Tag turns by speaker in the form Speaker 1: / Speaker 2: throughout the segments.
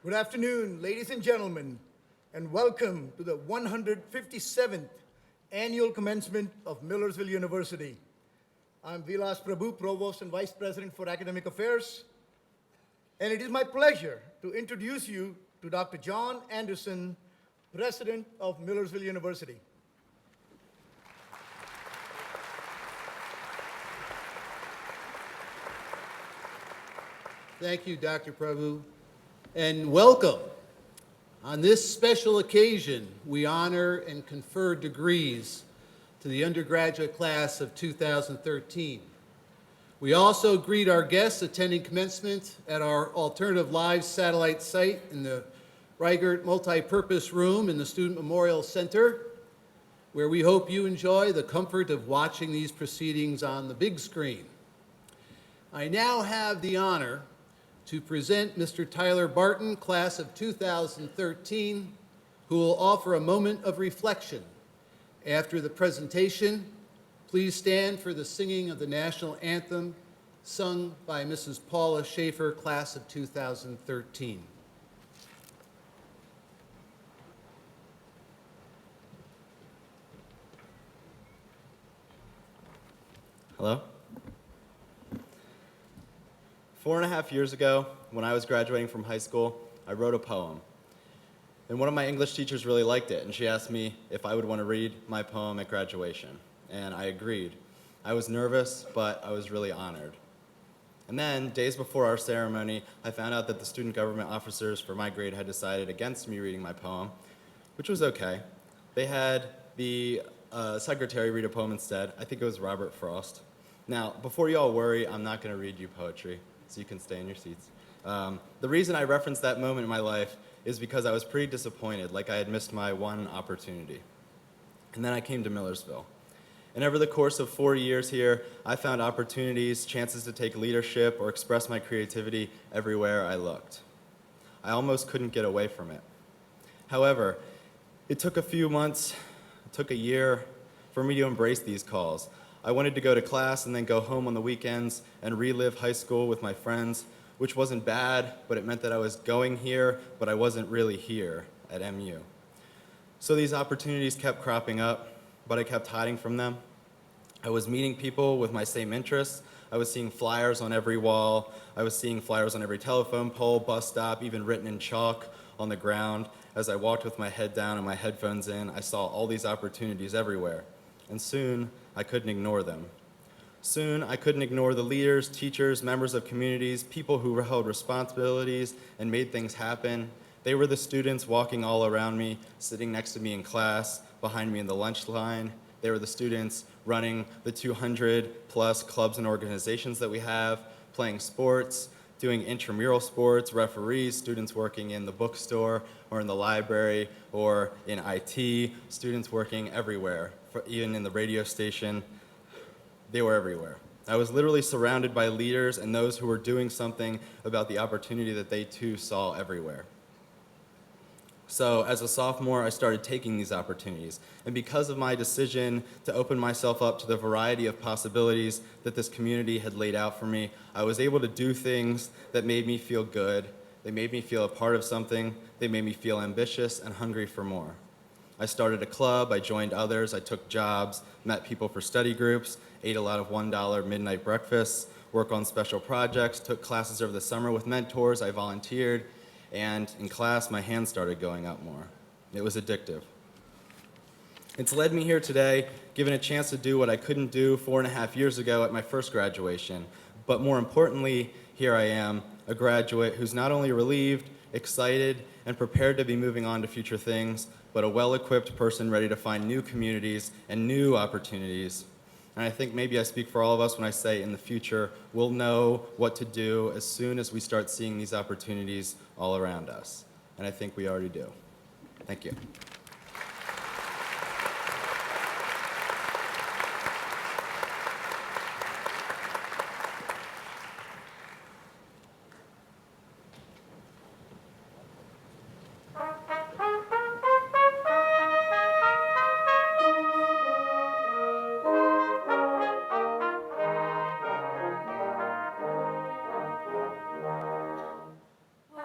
Speaker 1: Good afternoon, ladies and gentlemen, and welcome to the 157th annual commencement of Millersville University. I'm Vilas Prabhu, Provost and Vice President for Academic Affairs, and it is my pleasure to introduce you to Dr. John Anderson, President of Millersville University.
Speaker 2: Thank you, Dr. Prabhu, and welcome. On this special occasion, we honor and confer degrees to the undergraduate class of 2013. We also greet our guests attending commencement at our Alternative Lives satellite site in the Reichert Multipurpose Room in the Student Memorial Center, where we hope you enjoy the comfort of watching these proceedings on the big screen. I now have the honor to present Mr. Tyler Barton, class of 2013, who will offer a moment of reflection. After the presentation, please stand for the singing of the national anthem sung by Mrs. Paula Schaefer, class of 2013.
Speaker 3: Hello? 4.5 years ago, when I was graduating from high school, I wrote a poem. And one of my English teachers really liked it, and she asked me if I would want to read my poem at graduation. And I agreed. I was nervous, but I was really honored. And then, days before our ceremony, I found out that the student government officers for my grade had decided against me reading my poem, which was okay. They had the secretary read a poem instead. I think it was Robert Frost. Now, before you all worry, I'm not going to read you poetry, so you can stay in your seats. The reason I referenced that moment in my life is because I was pretty disappointed, like I had missed my one opportunity. And then I came to Millersville. And over the course of 4 years here, I found opportunities, chances to take leadership or express my creativity everywhere I looked. I almost couldn't get away from it. However, it took a few months, it took a year for me to embrace these calls. I wanted to go to class and then go home on the weekends and relive high school with my friends, which wasn't bad, but it meant that I was going here, but I wasn't really here at MU. So these opportunities kept cropping up, but I kept hiding from them. I was meeting people with my same interests. I was seeing flyers on every wall. I was seeing flyers on every telephone pole, bus stop, even written in chalk on the ground. As I walked with my head down and my headphones in, I saw all these opportunities everywhere. And soon, I couldn't ignore them. Soon, I couldn't ignore the leaders, teachers, members of communities, people who held responsibilities and made things happen. They were the students walking all around me, sitting next to me in class, behind me in the lunch line. They were the students running the 200-plus clubs and organizations that we have, playing sports, doing intramural sports, referees, students working in the bookstore or in the library or in IT, students working everywhere. Even in the radio station, they were everywhere. I was literally surrounded by leaders and those who were doing something about the opportunity that they too saw everywhere. So as a sophomore, I started taking these opportunities. And because of my decision to open myself up to the variety of possibilities that this community had laid out for me, I was able to do things that made me feel good. They made me feel a part of something. They made me feel ambitious and hungry for more. I started a club, I joined others, I took jobs, met people for study groups, ate a lot of $1 midnight breakfasts, worked on special projects, took classes over the summer with mentors, I volunteered, and in class, my hands started going up more. It was addictive. It's led me here today, given a chance to do what I couldn't do 4.5 years ago at my first graduation. But more importantly, here I am, a graduate who's not only relieved, excited, and prepared to be moving on to future things, but a well-equipped person ready to find new communities and new opportunities. And I think maybe I speak for all of us when I say in the future, we'll know what to do as soon as we start seeing these opportunities all around us. And I think we already do. Thank you.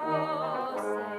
Speaker 4: Oh, say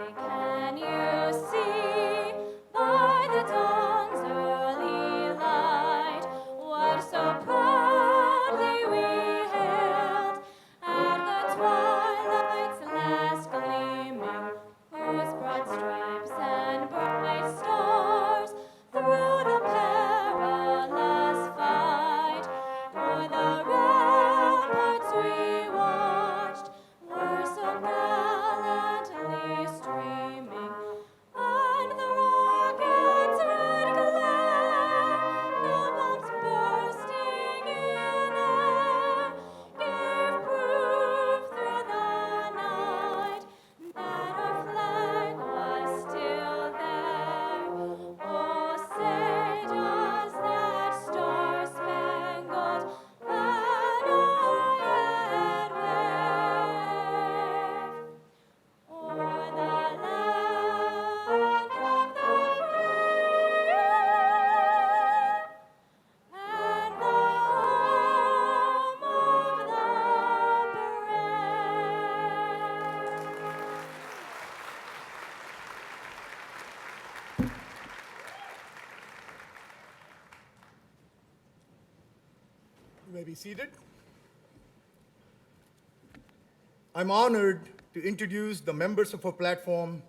Speaker 1: You may be seated. I'm honored to introduce the members of our platform.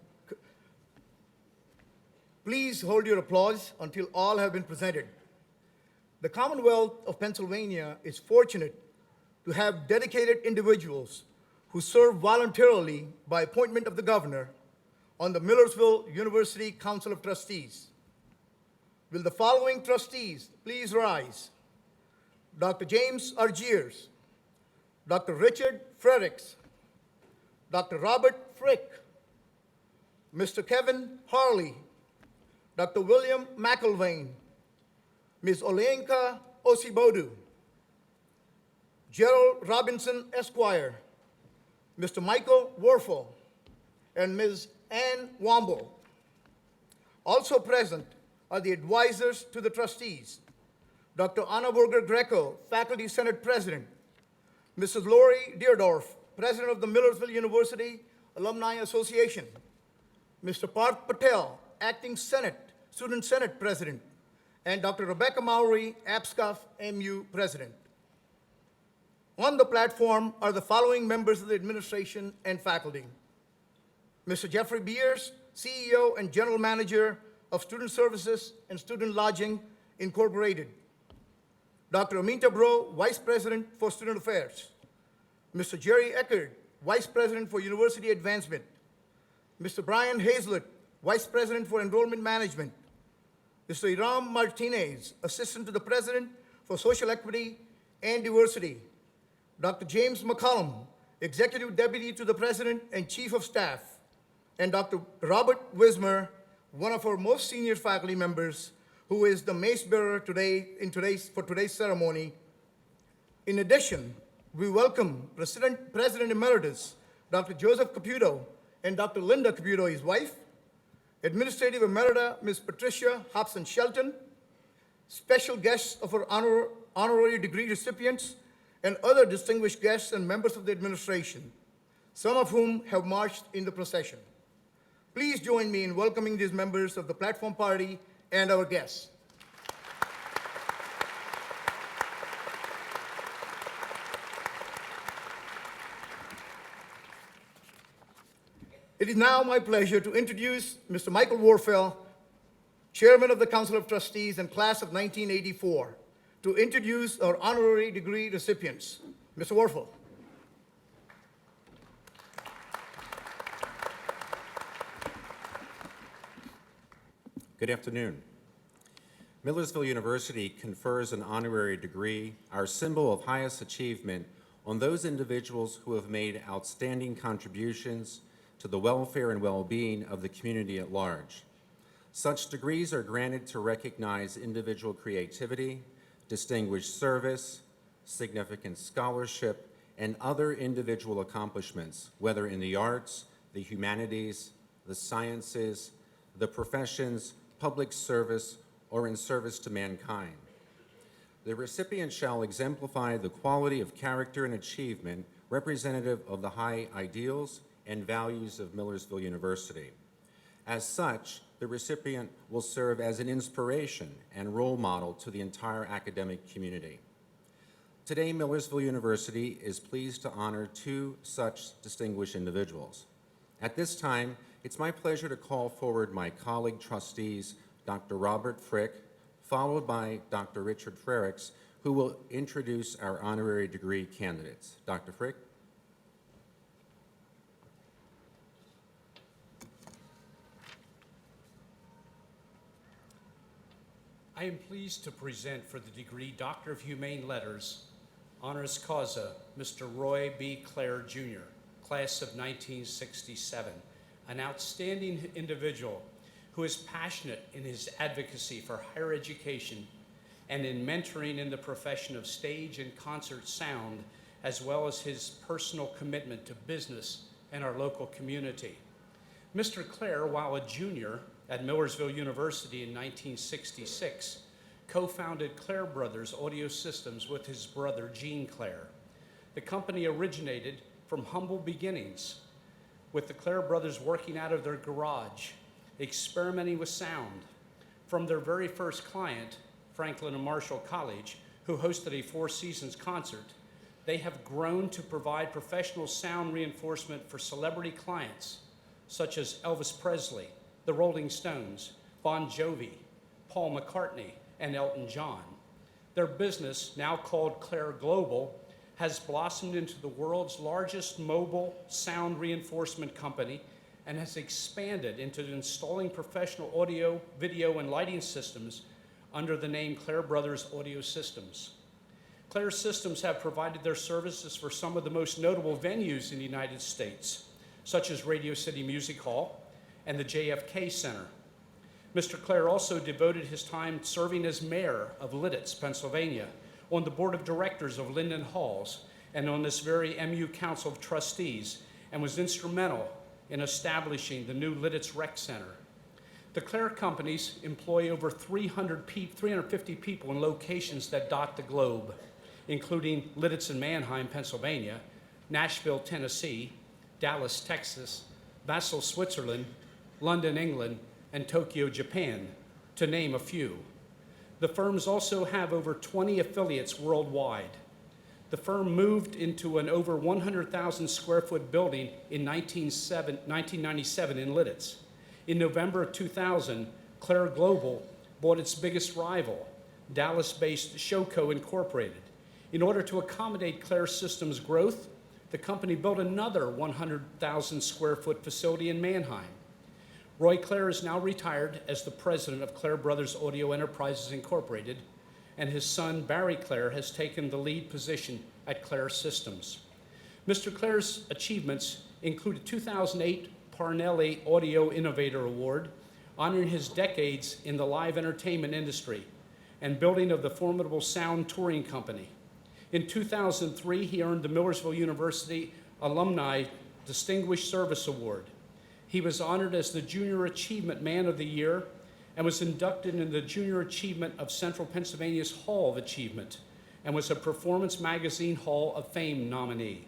Speaker 1: Please hold your applause until all have been presented. The Commonwealth of Pennsylvania is fortunate to have dedicated individuals who serve voluntarily by appointment of the governor on the Millersville University Council of Trustees. Will the following trustees please rise? Dr. James Argiers, Dr. Richard Frericks, Dr. Robert Frick, Mr. Kevin Harley, Dr. William McIlvain, Ms. Olenka Osibodu, Gerald Robinson Esquire, Mr. Michael Werfel, and Ms. Ann Womble. Also present are the advisors to the trustees, Dr. Anna Burger Greco, Faculty Senate President, Mrs. Lori Deardorff, President of the Millersville University Alumni Association, Mr. Parth Patel, Acting Student Senate President, and Dr. Rebecca Mowry, APSCOF MU President. On the platform are the following members of the administration and faculty: Mr. Jeffrey Beers, CEO and General Manager of Student Services and Student Lodging Incorporated; Dr. Aminta Bro, Vice President for Student Affairs; Mr. Jerry Eckert, Vice President for University Advancement; Mr. Brian Hazlett, Vice President for Enrollment Management; Mr. Iram Martinez, Assistant to the President for Social Equity and Diversity; Dr. James McCollum, Executive Deputy to the President and Chief of Staff; and Dr. Robert Wismer, one of our most senior faculty members, who is the mace bearer for today's ceremony. In addition, we welcome President Emeritus, Dr. Joseph Caputo, and Dr. Linda Caputo, his wife, Administrative Emerita, Ms. Patricia Hobson-Shelton, special guests of our honorary degree recipients, and other distinguished guests and members of the administration, some of whom have marched in the procession. Please join me in welcoming these members of the platform party and our guests. It is now my pleasure to introduce Mr. Michael Werfel, Chairman of the Council of Trustees and Class of 1984, to introduce our honorary degree recipients. Mr. Werfel.
Speaker 4: Good afternoon. Millersville University confers an honorary degree, our symbol of highest achievement, on those individuals who have made outstanding contributions to the welfare and well-being of the community at large. Such degrees are granted to recognize individual creativity, distinguished service, significant scholarship, and other individual accomplishments, whether in the arts, the humanities, the sciences, the professions, public service, or in service to mankind. The recipient shall exemplify the quality of character and achievement representative of the high ideals and values of Millersville University. As such, the recipient will serve as an inspiration and role model to the entire academic community. Today, Millersville University is pleased to honor two such distinguished individuals. At this time, it's my pleasure to call forward my colleague trustees, Dr. Robert Frick, followed by Dr. Richard Frericks, who will introduce our honorary degree candidates. Dr. Frick.
Speaker 5: I am pleased to present for the degree Doctor of Humane Letters, honoris causa, Mr. Roy B. Clare, Jr., class of 1967, an outstanding individual who is passionate in his advocacy for higher education and in mentoring in the profession of stage and concert sound, as well as his personal commitment to business and our local community. Mr. Clare, while a junior at Millersville University in 1966, co-founded Clare Brothers Audio Systems with his brother, Gene Clare. The company originated from humble beginnings, with the Clare brothers working out of their garage, experimenting with sound. From their very first client, Franklin and Marshall College, who who hosted a Four Seasons concert, they have grown to provide professional sound reinforcement for celebrity clients such as Elvis Presley, the Rolling Stones, Bon Jovi, Paul McCartney, and Elton John. Their business, now called Clare Global, has blossomed into the world's largest mobile sound reinforcement company and has expanded into installing professional audio, video, and lighting systems under the name Clare Brothers Audio Systems. Clare Systems have provided their services for some of the most notable venues in the United States, such as Radio City Music Hall and the JFK Center. Mr. Clare also devoted his time serving as mayor of Lidditz, Pennsylvania, on the board of directors of Linden Halls, and on this very MU Council of Trustees, and was instrumental in establishing the new Lidditz Rec Center. The Clare companies employ over 350 people in locations that dot the globe, including Lidditz and Mannheim, Pennsylvania, Nashville, Tennessee, Dallas, Texas, Basel, Switzerland, London, England, and Tokyo, Japan, to name a few. The firms also have over 20 affiliates worldwide. The firm moved into an over 100,000 square foot building in 1997 in Lidditz. In November of 2000, Clare Global bought its biggest rival, Dallas-based Showco Incorporated. In order to accommodate Clare Systems' growth, the company built another 100,000 square foot facility in Mannheim. Roy Clare is now retired as the president of Clare Brothers Audio Enterprises Incorporated, and his son, Barry Clare, has taken the lead position at Clare Systems. Mr. Clare's achievements include a 2008 Parnelli Audio Innovator Award, honoring his decades in the live entertainment industry and building of the formidable Sound Touring Company. In 2003, he earned the Millersville University Alumni Distinguished Service Award. He was honored as the Junior Achievement Man of the Year and was inducted in the Junior Achievement of Central Pennsylvania's Hall of Achievement and was a Performance Magazine Hall of Fame nominee.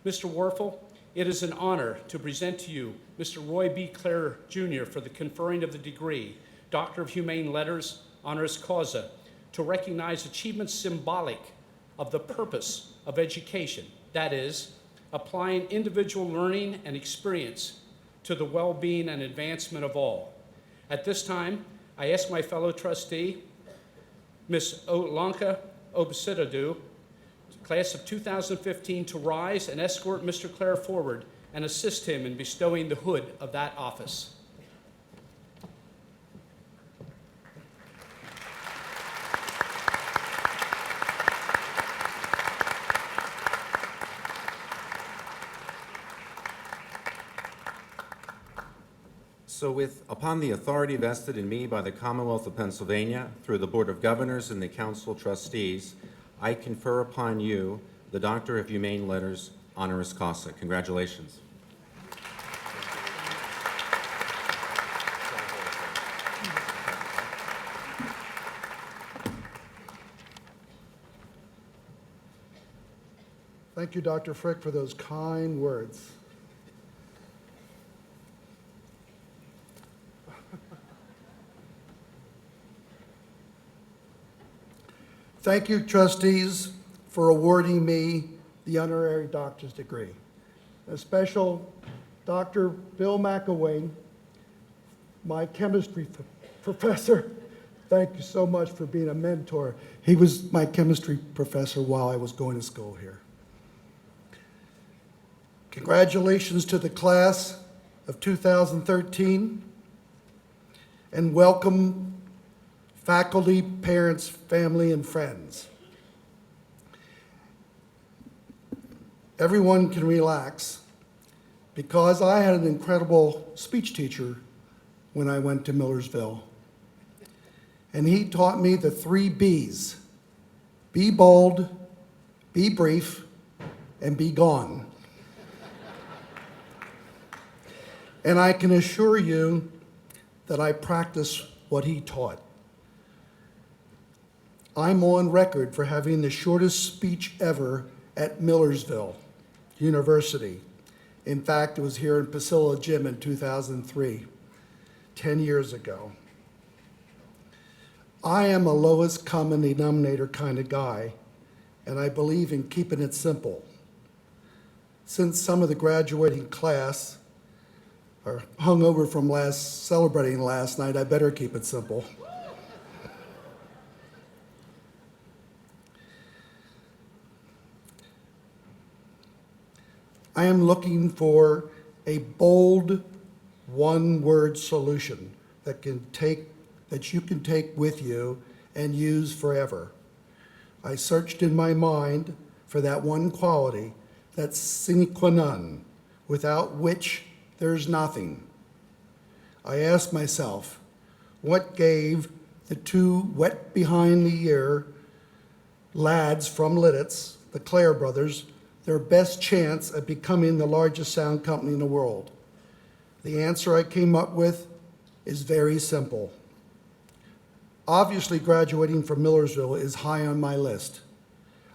Speaker 5: Mr. Warfel, it is an honor to present to you Mr. Roy B. Clare, Jr. for the conferring of the degree, Doctor of Humane Letters, honoris causa, to recognize achievements symbolic of the purpose of education, that is, applying individual learning and experience to the well-being and advancement of all. At this time, I ask my fellow trustee, Ms. Olanka Obasidadu, class of 2015, to rise and escort Mr. Clare forward and assist him in bestowing the hood of that office.
Speaker 4: So upon the authority vested in me by the Commonwealth of Pennsylvania through the Board of Governors and the Council of Trustees, I confer upon you the Doctor of Humane Letters honoris causa. Congratulations.
Speaker 6: Thank you, Dr. Frick, for those kind words. Thank you, trustees, for awarding me the honorary doctor's degree. A special Dr. Bill McElwain, my chemistry professor. Thank you so much for being a mentor. He was my chemistry professor while I was going to school here. Congratulations to the class of 2013, and welcome faculty, parents, family, and friends. Everyone can relax because I had an incredible speech teacher when I went to Millersville. And he taught me the 3 B's: be bold, be brief, and be gone. And I can assure you that I practice what he taught. I'm on record for having the shortest speech ever at Millersville University. In fact, it was here in Pasilla Gym in 2003, 10 years ago. I am a lowest common denominator kind of guy, and I believe in keeping it simple. Since some of the graduating class are hungover from celebrating last night, I better keep it simple. I am looking for a bold, one-word solution that you can take with you and use forever. I searched in my mind for that one quality, that sine qua non, without which there's nothing. I asked myself, what gave the two wet behind the ear lads from Lidditz, the Clare brothers, their best chance at becoming the largest sound company in the world? The answer I came up with is very simple. Obviously, graduating from Millersville is high on my list.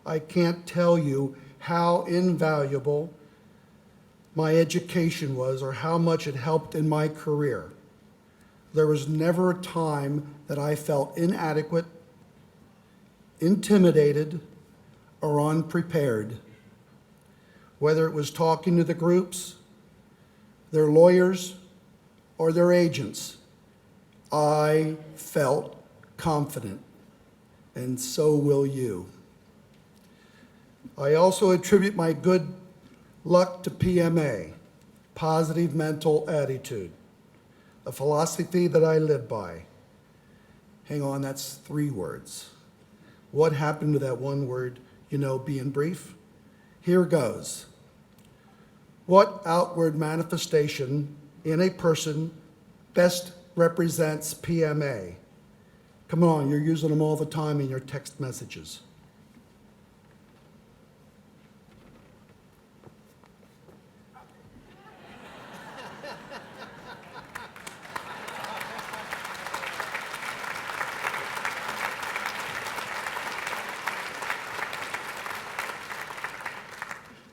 Speaker 6: I can't tell you how invaluable my education was or how much it helped in my career. There was never a time that I felt inadequate, intimidated, or unprepared. Whether it was talking to the groups, their lawyers, or their agents, I felt confident, and so will you. I also attribute my good luck to PMA, positive mental attitude, a philosophy that I live by. Hang on, that's 3 words. What happened to that one word, being brief? Here goes. What outward manifestation in a person best represents PMA? Come on, you're using them all the time in your text messages.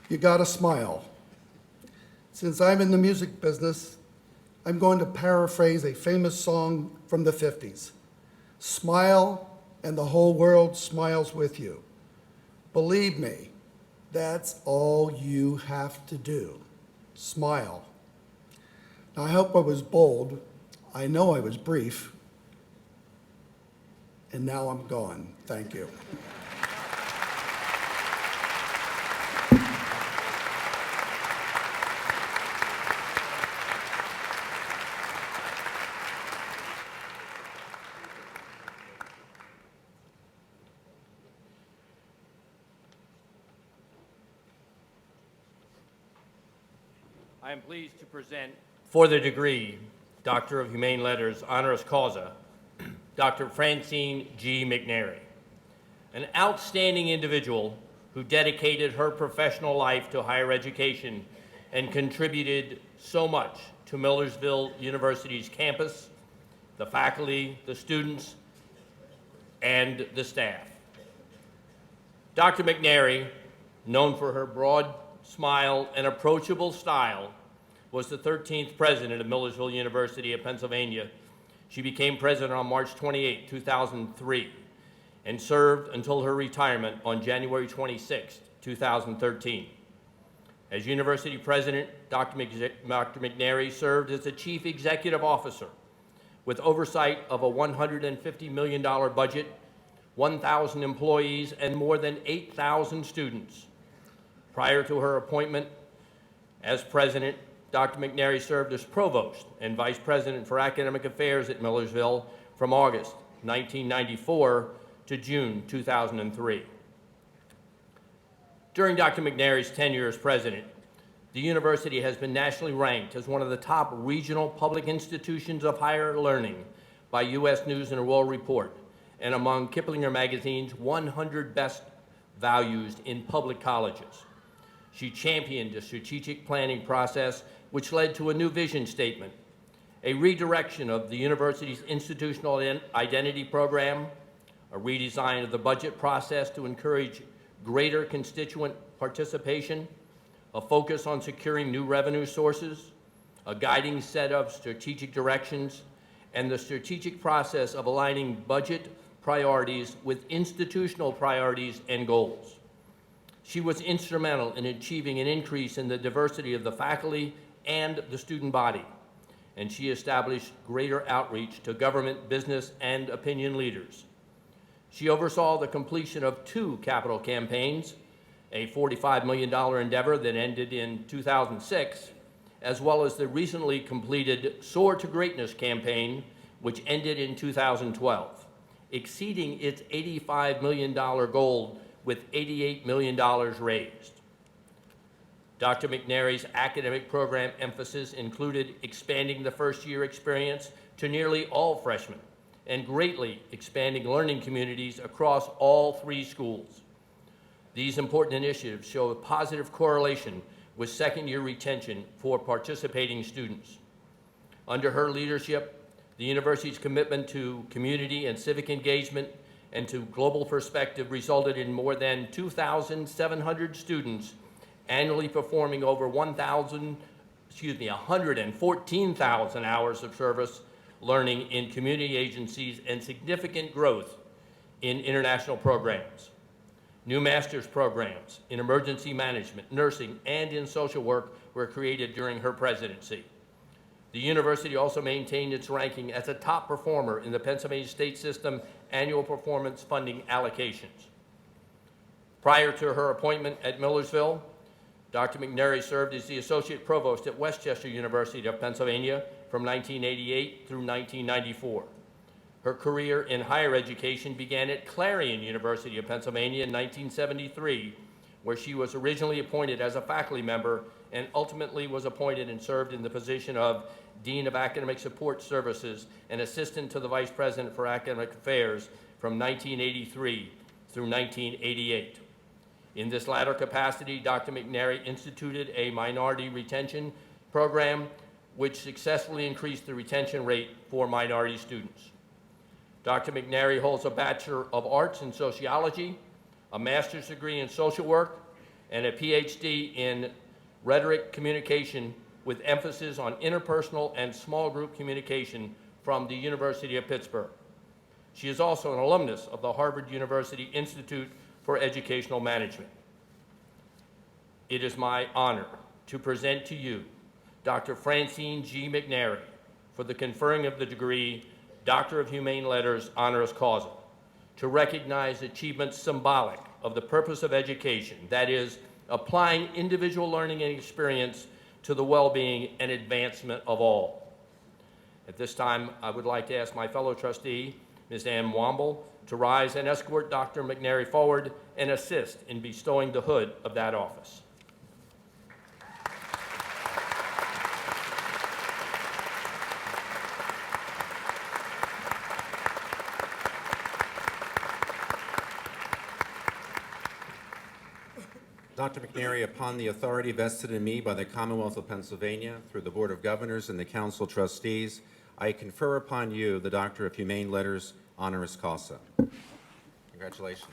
Speaker 6: You gotta smile. Since I'm in the music business, I'm going to paraphrase a famous song from the 50s. Smile, and the whole world smiles with you. Believe me, that's all you have to do. Smile. Now, I hope I was bold. I know I was brief. And now I'm gone. Thank you.
Speaker 7: I am pleased to present for the degree, Doctor of Humane Letters, honoris causa, Dr. Francine G. McNary, an outstanding individual who dedicated her professional life to higher education and contributed so much to Millersville University's campus, the faculty, the students, and the staff. Dr. McNary, known for her broad smile and approachable style, was the 13th president of Millersville University of Pennsylvania. She became president on March 28, 2003, and served until her retirement on January 26, 2013. As university president, Dr. McNary served as the chief executive officer with oversight of a $150 million budget, 1,000 employees, and more than 8,000 students. Prior to her appointment as president, Dr. McNary served as provost and vice president for academic affairs at Millersville from August 1994 to June 2003. During Dr. McNary's tenure as president, the university has been nationally ranked as one of the top regional public institutions of higher learning by U.S. News and World Report and among Kiplinger Magazine's 100 best values in public colleges. She championed a strategic planning process which led to a new vision statement, a redirection of the university's institutional identity program, a redesign of the budget process to encourage greater constituent participation, a focus on securing new revenue sources, a guiding set of strategic directions, and the strategic process of aligning budget priorities with institutional priorities and goals. She was instrumental in achieving an increase in the diversity of the faculty and the student body, and she established greater outreach to government, business, and opinion leaders. She oversaw the completion of 2 capital campaigns, a $45 million endeavor that ended in 2006, as well as the recently completed Soar to Greatness campaign, which ended in 2012, exceeding its $85 million goal with $88 million raised. Dr. McNary's academic program emphasis included expanding the first-year experience to nearly all freshmen and greatly expanding learning communities across all 3 schools. These important initiatives show a positive correlation with second-year retention for participating students. Under her leadership, the university's commitment to community and civic engagement and to global perspective resulted in more than 2,700 students annually performing over 114,000 hours of service learning in community agencies and significant growth in international programs. New master's programs in emergency management, nursing, and in social work were created during her presidency. The university also maintained its ranking as a top performer in the Pennsylvania State System annual performance funding allocations. Prior to her appointment at Millersville, Dr. McNary served as the Associate Provost at Westchester University of Pennsylvania from 1988 through 1994. Her career in higher education began at Clarion University of Pennsylvania in 1973, where she was originally appointed as a faculty member and ultimately was appointed and served in the position of Dean of Academic Support Services and Assistant to the Vice President for Academic Affairs from 1983 through 1988. In this latter capacity, Dr. McNary instituted a minority retention program which successfully increased the retention rate for minority students. Dr. McNary holds a Bachelor of Arts in Sociology, a master's degree in social work, and a PhD in rhetoric communication with emphasis on interpersonal and small group communication from the University of Pittsburgh. She is also an alumnus of the Harvard University Institute for Educational Management. It is my honor to present to you Dr. Francine G. McNary for the conferring of the degree Doctor of Humane Letters honoris causa, to recognize achievements symbolic of the purpose of education, that is, applying individual learning and experience to the well-being and advancement of all. At this time, I would like to ask my fellow trustee, Ms. Ann Womble, to rise and escort Dr. McNary forward and assist in bestowing the hood of that office.
Speaker 4: Dr. McNary, upon the authority vested in me by the Commonwealth of Pennsylvania through the Board of Governors and the Council of Trustees, I confer upon you the Doctor of Humane Letters honoris causa. Congratulations.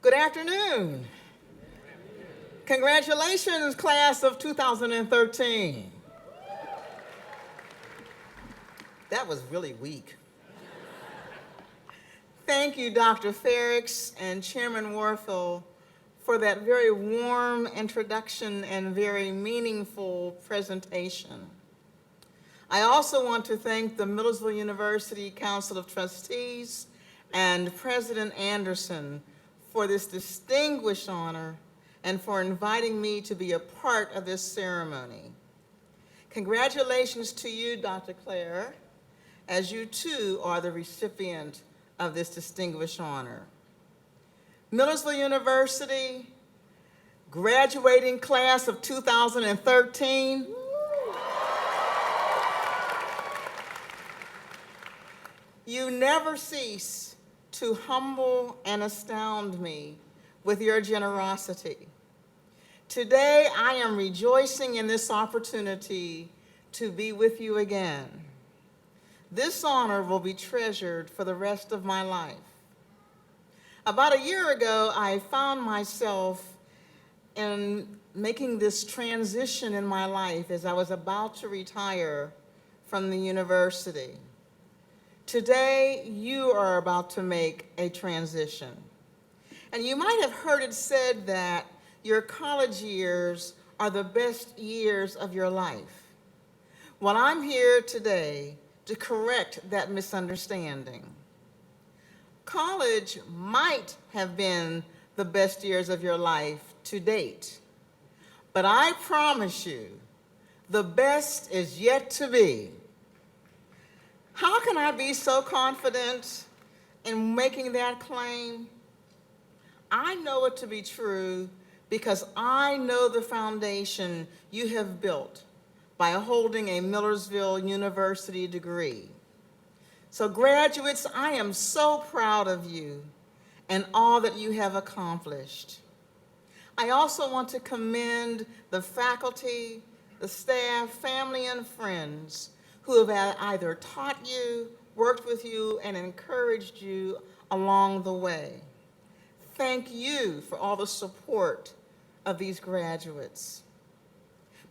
Speaker 8: Good afternoon. Congratulations, class of 2013. That was really weak. Thank you, Dr. Ferrix and Chairman Warfield, for that very warm introduction and very meaningful presentation. I also want to thank the Millersville University Council of Trustees and President Anderson for this distinguished honor and for inviting me to be a part of this ceremony. Congratulations to you, Dr. Clare, as you too are the recipient of this distinguished honor. Millersville University, graduating class of 2013. You never cease to humble and astound me with your generosity. Today, I am rejoicing in this opportunity to be with you again. This honor will be treasured for the rest of my life. About a year ago, I found myself in making this transition in my life as I was about to retire from the university. Today, you are about to make a transition. And you might have heard it said that your college years are the best years of your life. Well, I'm here today to correct that misunderstanding. College might have been the best years of your life to date, but I promise you, the best is yet to be. How can I be so confident in making that claim? I know it to be true because I know the foundation you have built by holding a Millersville University degree. So graduates, I am so proud of you and all that you have accomplished. I also want to commend the faculty, the staff, family, and friends who have either taught you, worked with you, and encouraged you along the way. Thank you for all the support of these graduates.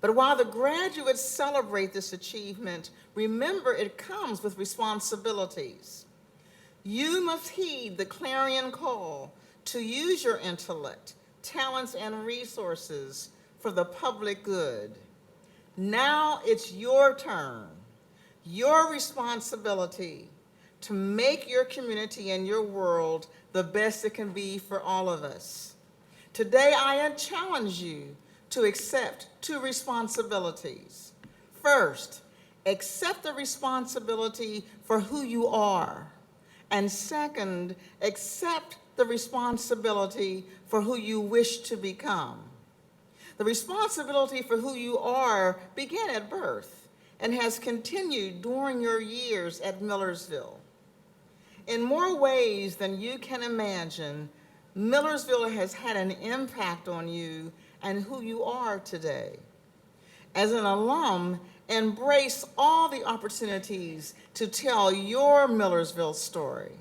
Speaker 8: But while the graduates celebrate this achievement, remember it comes with responsibilities. You must heed the clarion call to use your intellect, talents, and resources for the public good. Now it's your turn, your responsibility to make your community and your world the best it can be for all of us. Today, I challenge you to accept two responsibilities. First, accept the responsibility for who you are. And second, accept the responsibility for who you wish to become. The responsibility for who you are began at birth and has continued during your years at Millersville. In more ways than you can imagine, Millersville has had an impact on you and who you are today. As an alum, embrace all the opportunities to tell your Millersville story.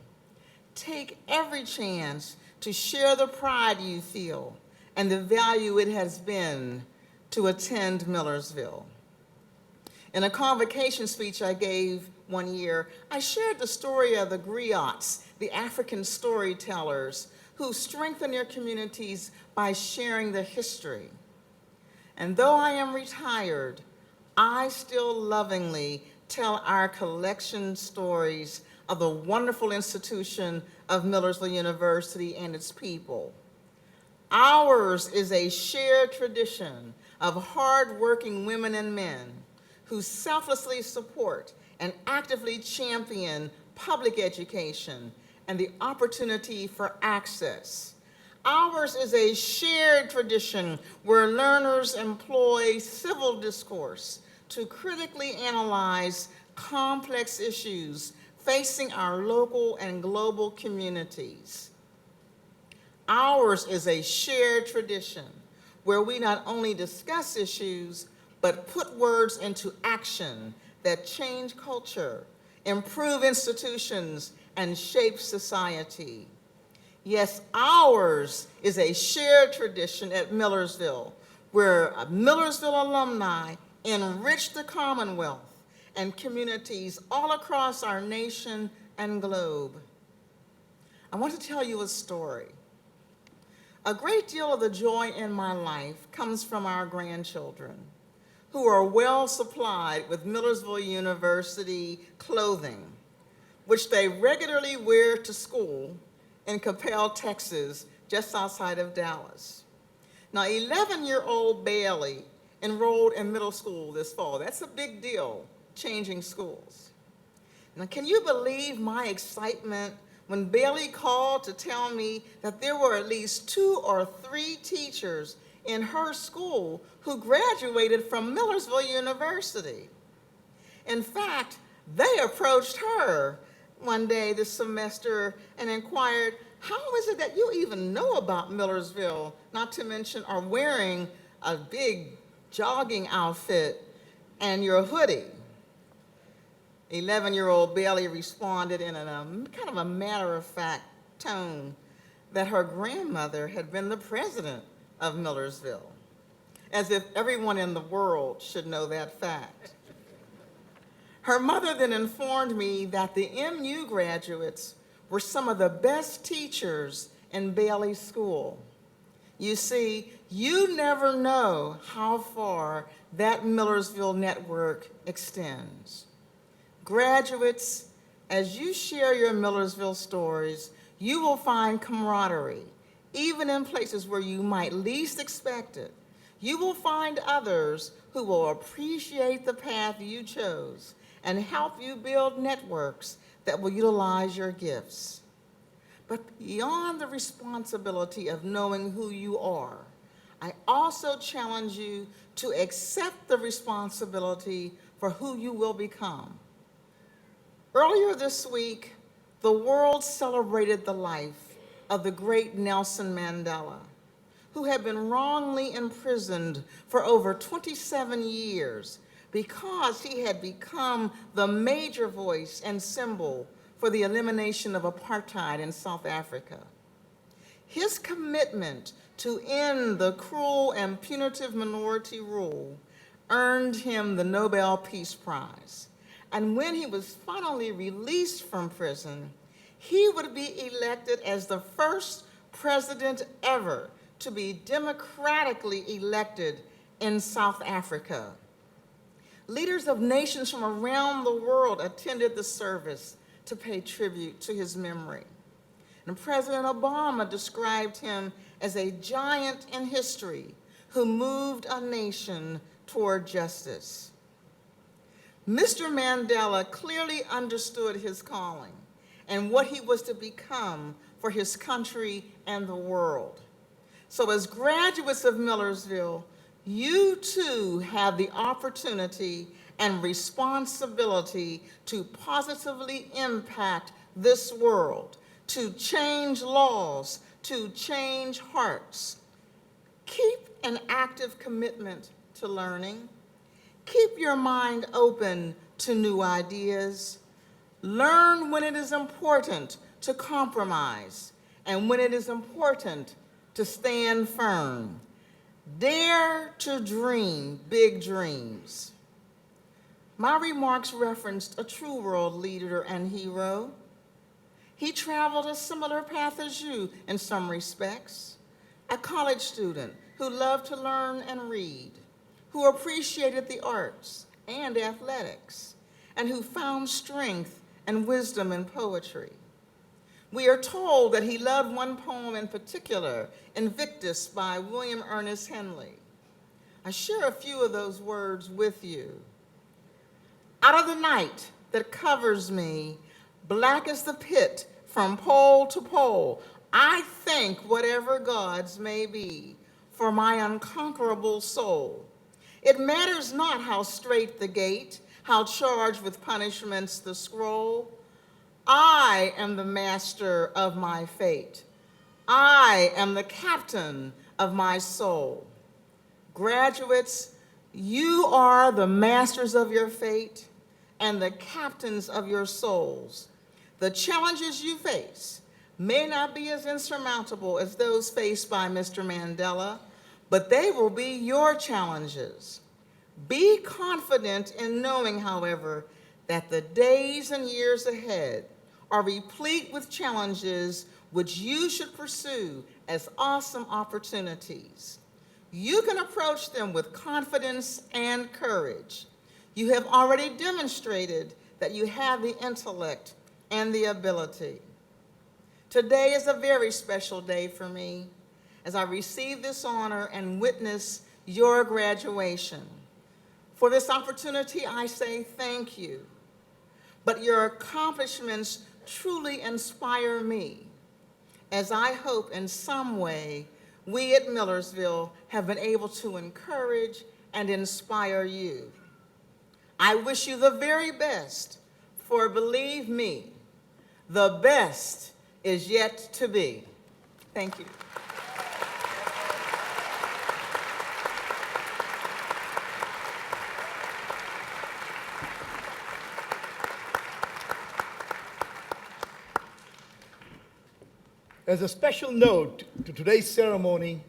Speaker 8: Take every chance to share the pride you feel and the value it has been to attend Millersville. In a convocation speech I gave one year, I shared the story of the griots, the African storytellers, who strengthen their communities by sharing their history. And though I am retired, I still lovingly tell our collection stories of the wonderful institution of Millersville University and its people. Ours is a shared tradition of hardworking women and men who selflessly support and actively champion public education and the opportunity for access. Ours is a shared tradition where learners employ civil discourse to critically analyze complex issues facing our local and global communities. Ours is a shared tradition where we not only discuss issues, but put words into action that change culture, improve institutions, and shape society. Yes, ours is a shared tradition at Millersville, where Millersville alumni enrich the Commonwealth and communities all across our nation and globe. I want to tell you a story. A great deal of the joy in my life comes from our grandchildren, who are well supplied with Millersville University clothing, which they regularly wear to school in Coppell, Texas, just outside of Dallas. Now, 11-year-old Bailey enrolled in middle school this fall. That's a big deal, changing schools. Now, can you believe my excitement when Bailey called to tell me that there were at least 2 or 3 teachers in her school who graduated from Millersville University? In fact, they approached her one day this semester and inquired, how is it that you even know about Millersville, not to mention are wearing a big jogging outfit and your hoodie? 11-year-old Bailey responded in a kind of a matter-of-fact tone that her grandmother had been the president of Millersville, as if everyone in the world should know that fact. Her mother then informed me that the MU graduates were some of the best teachers in Bailey School. You see, you never know how far that Millersville network extends. Graduates, as you share your Millersville stories, you will find camaraderie, even in places where you might least expect it. You will find others who will appreciate the path you chose and help you build networks that will utilize your gifts. But beyond the responsibility of knowing who you are, I also challenge you to accept the responsibility for who you will become. Earlier this week, the world celebrated the life of the great Nelson Mandela, who had been wrongly imprisoned for over 27 years because he had become the major voice and symbol for the elimination of apartheid in South Africa. His commitment to end the cruel and punitive minority rule earned him the Nobel Peace Prize. And when he was finally released from prison, he would be elected as the first president ever to be democratically elected in South Africa. Leaders of nations from around the world attended the service to pay tribute to his memory. And President Obama described him as a giant in history who moved a nation toward justice. Mr. Mandela clearly understood his calling and what he was to become for his country and the world. So as graduates of Millersville, you too have the opportunity and responsibility to positively impact this world, to change laws, to change hearts. Keep an active commitment to learning. Keep your mind open to new ideas. Learn when it is important to compromise and when it is important to stand firm. Dare to dream big dreams. My remarks referenced a true world leader and hero. He traveled a similar path as you in some respects. A college student who loved to learn and read, who appreciated the arts and athletics, and who found strength and wisdom in poetry. We are told that he loved one poem in particular, Invictus by William Ernest Henley. I share a few of those words with you. Out of the night that covers me, black as the pit from pole to pole, I thank whatever gods may be for my unconquerable soul. It matters not how straight the gate, how charged with punishments the scroll. I am the master of my fate. I am the captain of my soul. Graduates, you are the masters of your fate and the captains of your souls. The challenges you face may not be as insurmountable as those faced by Mr. Mandela, but they will be your challenges. Be confident in knowing, however, that the days and years ahead are replete with challenges which you should pursue as awesome opportunities. You can approach them with confidence and courage. You have already demonstrated that you have the intellect and the ability. Today is a very special day for me as I receive this honor and witness your graduation. For this opportunity, I say thank you. But your accomplishments truly inspire me, as I hope in some way we at Millersville have been able to encourage and inspire you. I wish you the very best, for believe me, the best is yet to be. Thank you.
Speaker 1: As a special note to today's ceremony,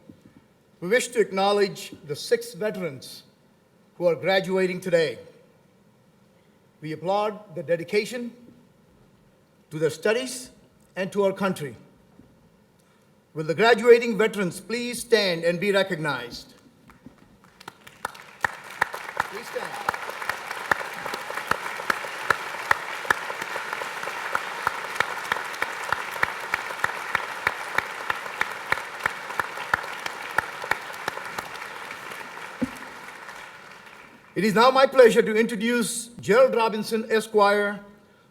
Speaker 1: We wish to acknowledge the 6 veterans who are graduating today. We applaud their dedication to their studies and to our country. Will the graduating veterans please stand and be recognized? Please stand. It is now my pleasure to introduce Gerald Robinson, Esquire,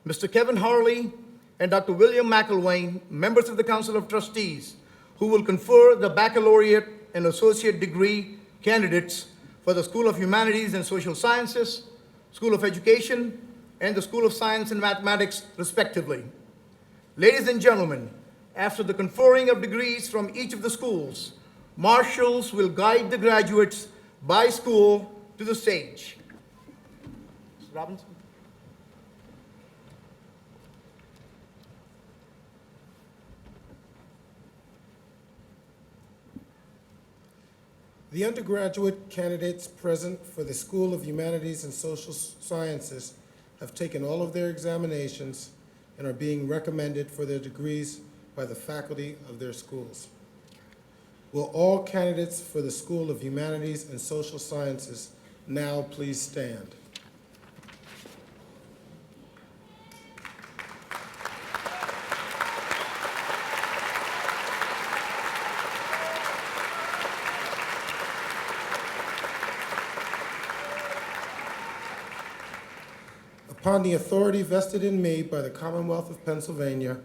Speaker 1: Mr. Kevin Harley, and Dr. William McElwain, members of the Council of Trustees, who will confer the baccalaureate and associate degree candidates for the School of Humanities and Social Sciences, School of Education, and the School of Science and Mathematics, respectively. Ladies and gentlemen, after the conferring of degrees from each of the schools, marshals will guide the graduates by school to the stage. Mr. Robinson.
Speaker 9: The undergraduate candidates present for the School of Humanities and Social Sciences have taken all of their examinations and are being recommended for their degrees by the faculty of their schools. Will all candidates for the School of Humanities and Social Sciences now please stand? Upon the authority vested in me by the Commonwealth of Pennsylvania,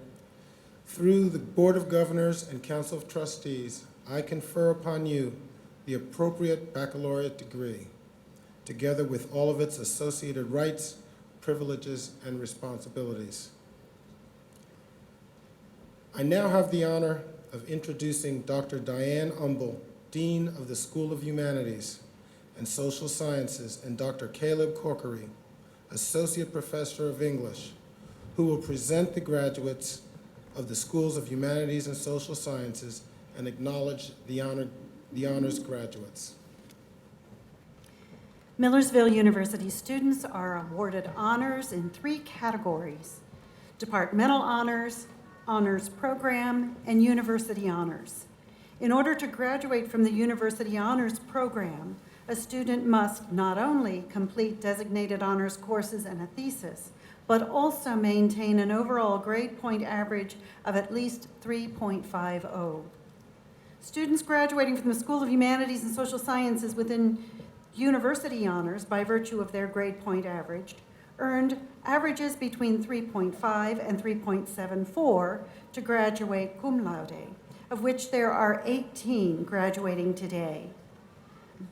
Speaker 9: through the Board of Governors and Council of Trustees, I confer upon you the appropriate baccalaureate degree, together with all of its associated rights, privileges, and responsibilities. I now have the honor of introducing Dr. Diane Umble, Dean of the School of Humanities and Social Sciences, and Dr. Caleb Corkery, Associate Professor of English, who will present the graduates of the Schools of Humanities and Social Sciences and acknowledge the honors graduates.
Speaker 10: Millersville University students are awarded honors in 3 categories: departmental honors, honors program, and university honors. In order to graduate from the university honors program, a student must not only complete designated honors courses and a thesis, but also maintain an overall grade point average of at least 3.50. Students graduating from the School of Humanities and Social Sciences within university honors by virtue of their grade point average earned averages between 3.5 and 3.74 to graduate cum laude, of which there are 18 graduating today.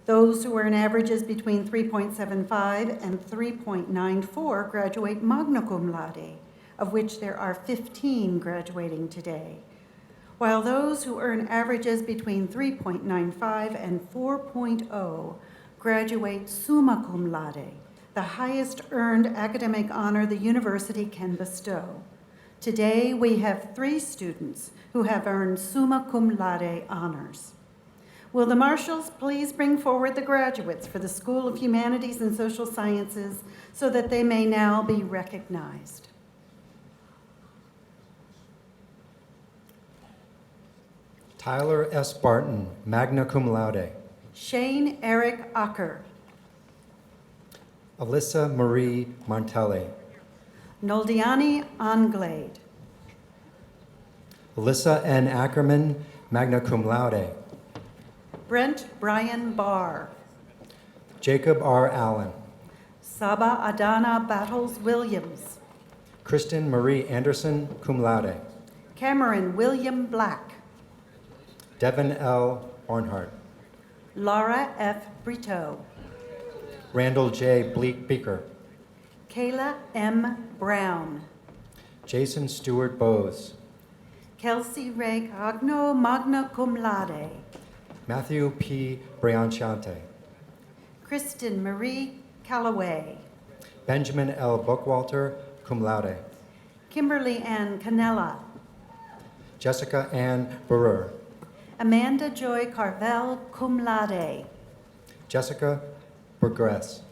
Speaker 10: Those who earn averages between 3.75 and 3.94 graduate magna cum laude, of which there are 15 graduating today, while those who earn averages between 3.95 and 4.0 graduate summa cum laude, the highest earned academic honor the university can bestow. Today, we have 3 students who have earned summa cum laude honors. Will the marshals please bring forward the graduates for the School of Humanities and Social Sciences so that they may now be recognized?
Speaker 11: Tyler S. Barton, magna cum laude.
Speaker 10: Shane Eric Acker.
Speaker 11: Alyssa Marie Martelli.
Speaker 10: Noldiani Anglade.
Speaker 11: Alyssa N. Ackerman, magna cum laude.
Speaker 10: Brent Brian Barr.
Speaker 11: Jacob R. Allen.
Speaker 10: Saba Adana Battles Williams.
Speaker 11: Kristen Marie Anderson, cum laude.
Speaker 10: Cameron William Black.
Speaker 11: Devin L. Barnhart.
Speaker 10: Laura F. Brito.
Speaker 11: Randall J. Bleak Beaker.
Speaker 10: Kayla M. Brown.
Speaker 11: Jason Stewart Bowes.
Speaker 10: Kelsey Ray Cagno, magna cum laude.
Speaker 11: Matthew P. Brianciante.
Speaker 10: Kristen Marie Callaway.
Speaker 11: Benjamin L. Bookwalter, cum laude.
Speaker 10: Kimberly Ann Canella.
Speaker 11: Jessica Ann Burrer.
Speaker 10: Amanda Joy Carvel, cum laude.
Speaker 11: Jessica Burgress.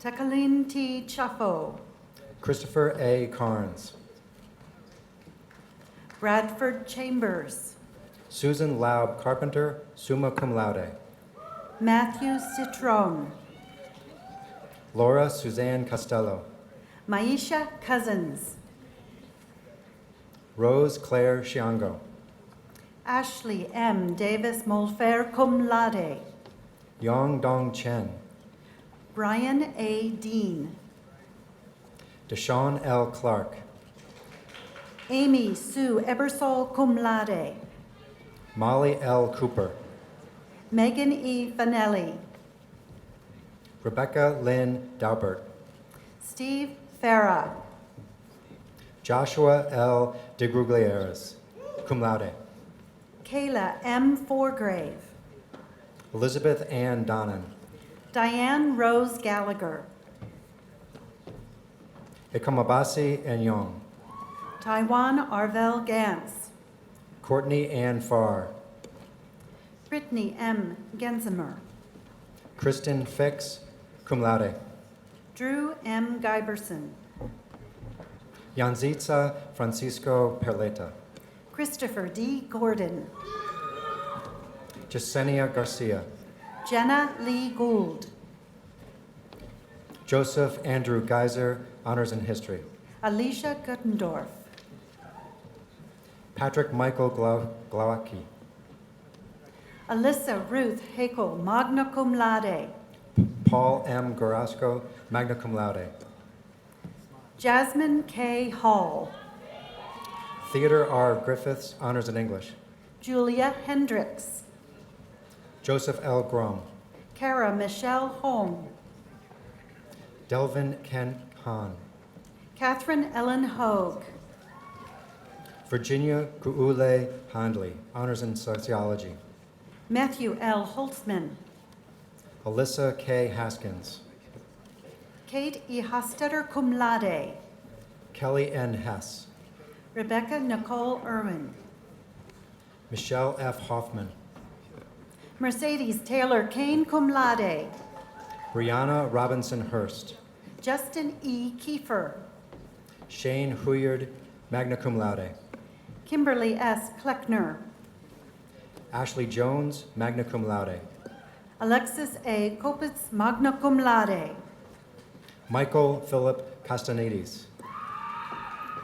Speaker 10: Takalin T. Chaffo.
Speaker 11: Christopher A. Carnes.
Speaker 10: Bradford Chambers.
Speaker 11: Susan Laub Carpenter, summa cum laude.
Speaker 10: Matthew Citron.
Speaker 11: Laura Suzanne Costello.
Speaker 10: Maisha Cousins.
Speaker 11: Rose Claire Chiango.
Speaker 10: Ashley M. Davis Molfer, cum laude.
Speaker 11: Yong Dong Chen.
Speaker 10: Brian A. Dean.
Speaker 11: Deshaun L. Clark.
Speaker 10: Amy Sue Ebersol, cum laude.
Speaker 11: Molly L. Cooper.
Speaker 10: Megan E. Fanelli.
Speaker 11: Rebecca Lynn Daubert.
Speaker 10: Steve Farah.
Speaker 11: Joshua L. DeGruglieres, cum laude.
Speaker 10: Kayla M. Forgrave.
Speaker 11: Elizabeth Ann Donnan.
Speaker 10: Diane Rose Gallagher.
Speaker 11: Ikamabasi Enyong.
Speaker 10: Taiwan Arvel Gans.
Speaker 11: Courtney Ann Farr.
Speaker 10: Brittany M. Gensimer.
Speaker 11: Kristen Fix, cum laude.
Speaker 10: Drew M. Giberson.
Speaker 11: Yanzitza Francisco Perleta.
Speaker 10: Christopher D. Gordon.
Speaker 11: Jasenia Garcia.
Speaker 10: Jenna Lee Gould.
Speaker 11: Joseph Andrew Geiser, Honors in History.
Speaker 10: Alicia Guttendorf.
Speaker 11: Patrick Michael Glowacki.
Speaker 10: Alyssa Ruth Hakel, magna cum laude.
Speaker 11: Paul M. Gorasco, magna cum laude.
Speaker 10: Jasmine K. Hall.
Speaker 11: Theodore R. Griffiths, Honors in English.
Speaker 10: Julia Hendricks.
Speaker 11: Joseph L. Grom.
Speaker 10: Kara Michelle Holm.
Speaker 11: Delvin Ken Hahn.
Speaker 10: Catherine Ellen Hogue.
Speaker 11: Virginia Kuule Handley, Honors in Sociology.
Speaker 10: Matthew L. Holtzman.
Speaker 11: Alyssa K. Haskins.
Speaker 10: Kate E. Hostetter, cum laude.
Speaker 11: Kelly N. Hess.
Speaker 10: Rebecca Nicole Irwin.
Speaker 11: Michelle F. Hoffman.
Speaker 10: Mercedes Taylor Kane, cum laude.
Speaker 11: Brianna Robinson Hurst.
Speaker 10: Justin E. Kiefer.
Speaker 11: Shane Huyard, magna cum laude.
Speaker 10: Kimberly S. Kleckner.
Speaker 11: Ashley Jones, magna cum laude.
Speaker 10: Alexis A. Kopitz, magna cum laude.
Speaker 11: Michael Philip Castanedis.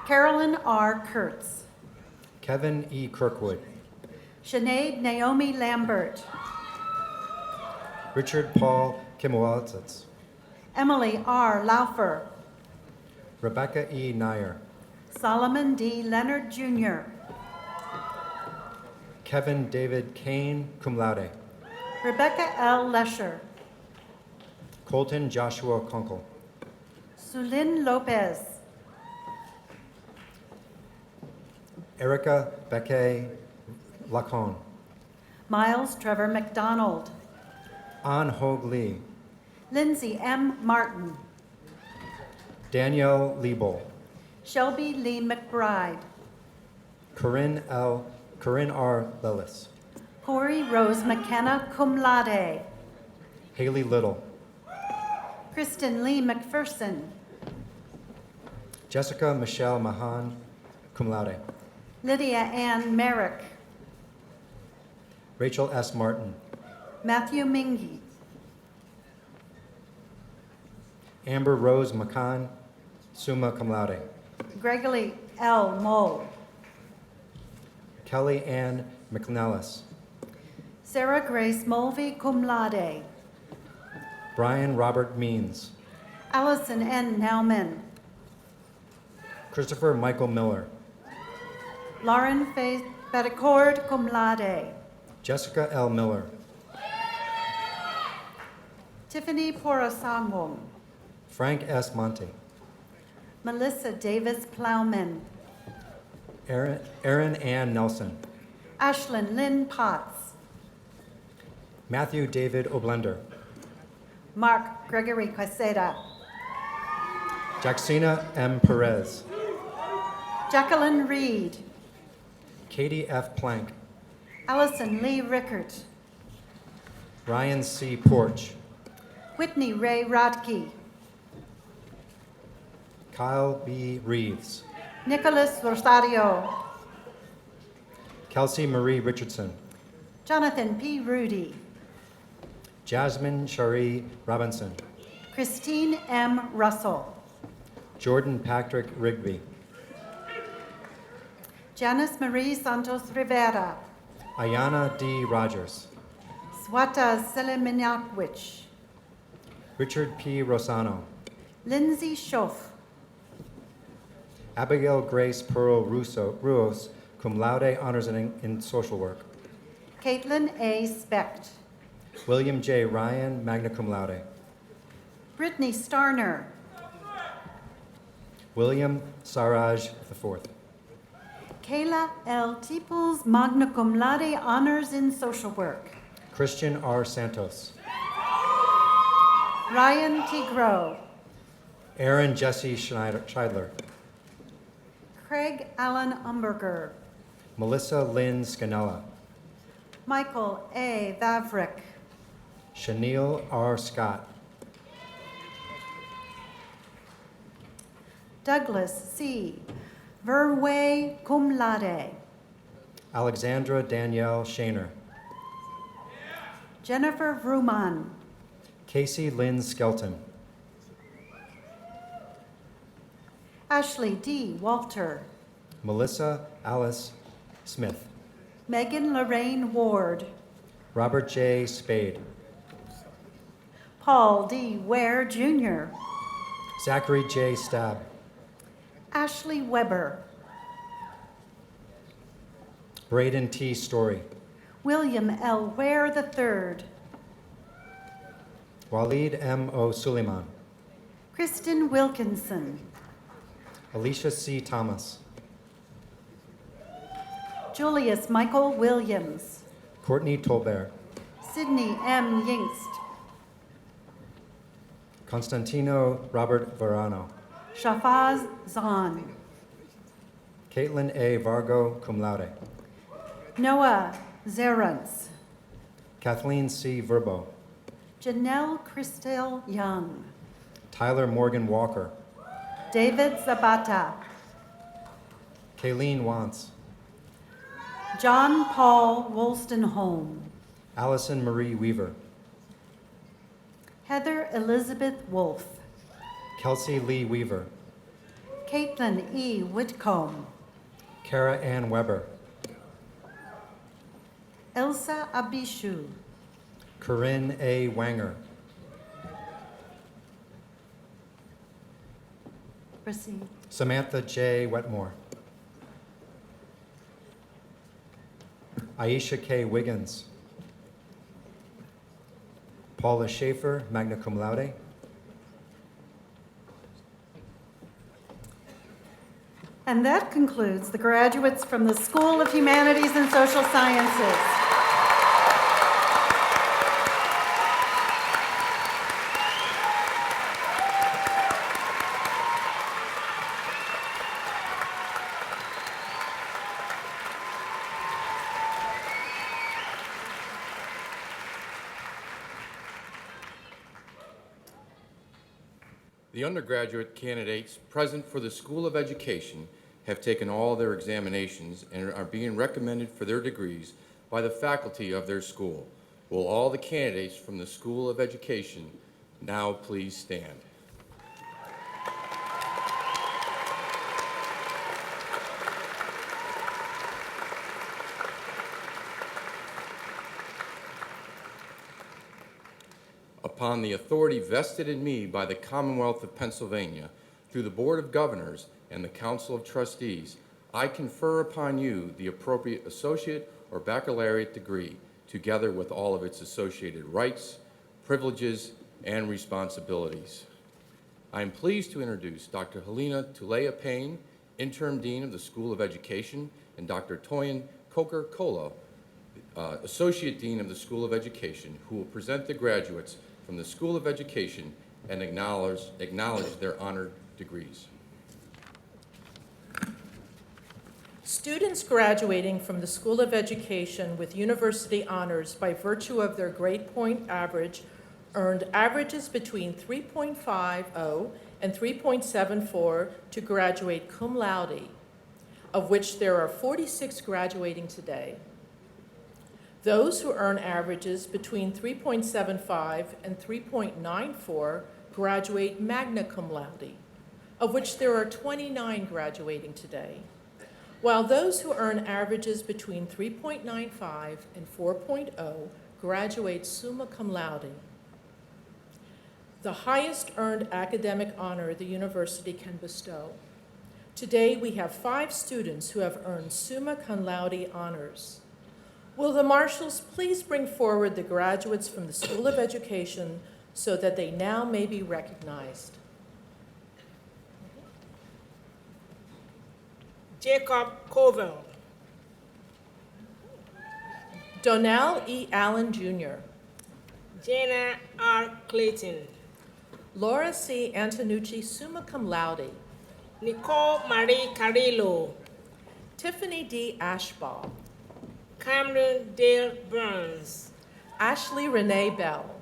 Speaker 10: Carolyn R. Kurtz.
Speaker 11: Kevin E. Kirkwood.
Speaker 10: Sinead Naomi Lambert.
Speaker 11: Richard Paul Kimowaltzitz.
Speaker 10: Emily R. Laufer.
Speaker 11: Rebecca E. Nair.
Speaker 10: Solomon D. Leonard Jr.
Speaker 11: Kevin David Kane, cum laude.
Speaker 10: Rebecca L. Lesher.
Speaker 11: Colton Joshua Kunkel.
Speaker 10: Sulin Lopez.
Speaker 11: Erica Becque Lacon.
Speaker 10: Miles Trevor McDonald.
Speaker 11: An Hoag Lee.
Speaker 10: Lindsay M. Martin.
Speaker 11: Danielle Liebel.
Speaker 10: Shelby Lee McBride.
Speaker 11: Corinne R. Lillis.
Speaker 10: Corey Rose McKenna, cum laude.
Speaker 11: Haley Little.
Speaker 10: Kristen Lee McPherson.
Speaker 11: Jessica Michelle Mahan, cum laude.
Speaker 10: Lydia Ann Merrick.
Speaker 11: Rachel S. Martin.
Speaker 10: Matthew Mingy.
Speaker 11: Amber Rose McCann, summa cum laude.
Speaker 10: Gregory L. Mole.
Speaker 11: Kelly Ann McNellis.
Speaker 10: Sarah Grace Mulvey, cum laude.
Speaker 11: Brian Robert Means.
Speaker 10: Allison N. Nauman.
Speaker 11: Christopher Michael Miller.
Speaker 10: Lauren Faith Betticord, cum laude.
Speaker 11: Jessica L. Miller.
Speaker 10: Tiffany Porosangwom.
Speaker 11: Frank S. Monte.
Speaker 10: Melissa Davis Plowman.
Speaker 11: Erin Ann Nelson.
Speaker 10: Ashlyn Lynn Potts.
Speaker 11: Matthew David Oblender.
Speaker 10: Mark Gregory Queseda.
Speaker 11: Jacksina M. Perez.
Speaker 10: Jacqueline Reed.
Speaker 11: Katie F. Plank.
Speaker 10: Allison Lee Rickert,
Speaker 11: Ryan C. Porch,
Speaker 10: Whitney Ray Rodkey,
Speaker 11: Kyle B. Reeves,
Speaker 10: Nicholas Rosario,
Speaker 11: Kelsey Marie Richardson,
Speaker 10: Jonathan P. Rudy,
Speaker 11: Jasmine Cherie Robinson,
Speaker 10: Christine M. Russell,
Speaker 11: Jordan Patrick Rigby,
Speaker 10: Janice Marie Santos Rivera,
Speaker 11: Ayana D. Rogers,
Speaker 10: Swata Seleminakwich,
Speaker 11: Richard P. Rosano,
Speaker 10: Lindsay Schoff,
Speaker 11: Abigail Grace Pearl Ruos, cum laude, honors in social work.
Speaker 10: Caitlin A. Specht,
Speaker 11: William J. Ryan, magna cum laude.
Speaker 10: Brittany Starner,
Speaker 11: William Saraj IV.
Speaker 10: Kayla L. Teeples, magna cum laude, honors in social work.
Speaker 11: Christian R. Santos.
Speaker 10: Ryan T. Grow,
Speaker 11: Aaron Jesse Scheidler.
Speaker 10: Craig Allen Umberger,
Speaker 11: Melissa Lynn Scanella.
Speaker 10: Michael A. Vavrick,
Speaker 11: Chanel R. Scott.
Speaker 10: Douglas C. Verway cum laude,
Speaker 11: Alexandra Danielle Shaner.
Speaker 10: Jennifer Vrooman,
Speaker 11: Casey Lynn Skelton.
Speaker 10: Ashley D. Walter,
Speaker 11: Melissa Alice Smith.
Speaker 10: Megan Lorraine Ward,
Speaker 11: Robert J. Spade.
Speaker 10: Paul D. Ware Jr.,
Speaker 11: Zachary J. Stab.
Speaker 10: Ashley Weber,
Speaker 11: Braden T. Story.
Speaker 10: William L. Ware III,
Speaker 11: Waleed M. O. Suleiman.
Speaker 10: Kristen Wilkinson,
Speaker 11: Alicia C. Thomas.
Speaker 10: Julius Michael Williams,
Speaker 11: Courtney Tolbert.
Speaker 10: Sydney M. Yingst,
Speaker 11: Constantino Robert Verano.
Speaker 10: Shafaz Zahn,
Speaker 11: Caitlin A. Vargo, cum laude.
Speaker 10: Noah Zerunts,
Speaker 11: Kathleen C. Verbo.
Speaker 10: Janelle Christel Young,
Speaker 11: Tyler Morgan Walker.
Speaker 10: David Zabata,
Speaker 11: Kayleen Wantz.
Speaker 10: John Paul Wolstenholme,
Speaker 11: Allison Marie Weaver.
Speaker 10: Heather Elizabeth Wolfe,
Speaker 11: Kelsey Lee Weaver.
Speaker 10: Caitlin E. Whitcomb,
Speaker 11: Kara Ann Weber.
Speaker 10: Elsa Abishu,
Speaker 11: Corinne A. Wanger.
Speaker 10: proceed.
Speaker 11: Samantha J. Wetmore. Aisha K. Wiggins. Paula Schaefer, magna cum laude.
Speaker 10: And that concludes the graduates from the School of Humanities and Social Sciences.
Speaker 12: The undergraduate candidates present for the School of Education have taken all their examinations and are being recommended for their degrees by the faculty of their school. Will all the candidates from the School of Education now please stand? Upon the authority vested in me by the Commonwealth of Pennsylvania, through the Board of Governors and the Council of Trustees, I confer upon you the appropriate associate or baccalaureate degree, together with all of its associated rights, privileges, and responsibilities. I am pleased to introduce Dr. Helena Tulea Payne, Interim Dean of the School of Education, and Dr. Toyin Coker-Cola, Associate Dean of the School of Education, who will present the graduates from the School of Education and acknowledge their honored degrees.
Speaker 13: Students graduating from the School of Education with university honors by virtue of their grade point average earned averages between 3.50 and 3.74 to graduate cum laude, of which there are 46 graduating today. Those who earn averages between 3.75 and 3.94 graduate magna cum laude, of which there are 29 graduating today, while those who earn averages between 3.95 and 4.0 graduate summa cum laude. The highest earned academic honor the university can bestow. Today, we have 5 students who have earned summa cum laude honors. Will the marshals please bring forward the graduates from the School of Education so that they now may be recognized?
Speaker 14: Jacob Covell,
Speaker 13: Donnell E. Allen, Jr.,
Speaker 14: Jana R. Clayton,
Speaker 13: Laura C. Antonucci, summa cum laude,
Speaker 14: Nicole Marie Carrillo,
Speaker 13: Tiffany D. Ashbaugh,
Speaker 14: Cameron Dale Burns,
Speaker 13: Ashley Renee Bell,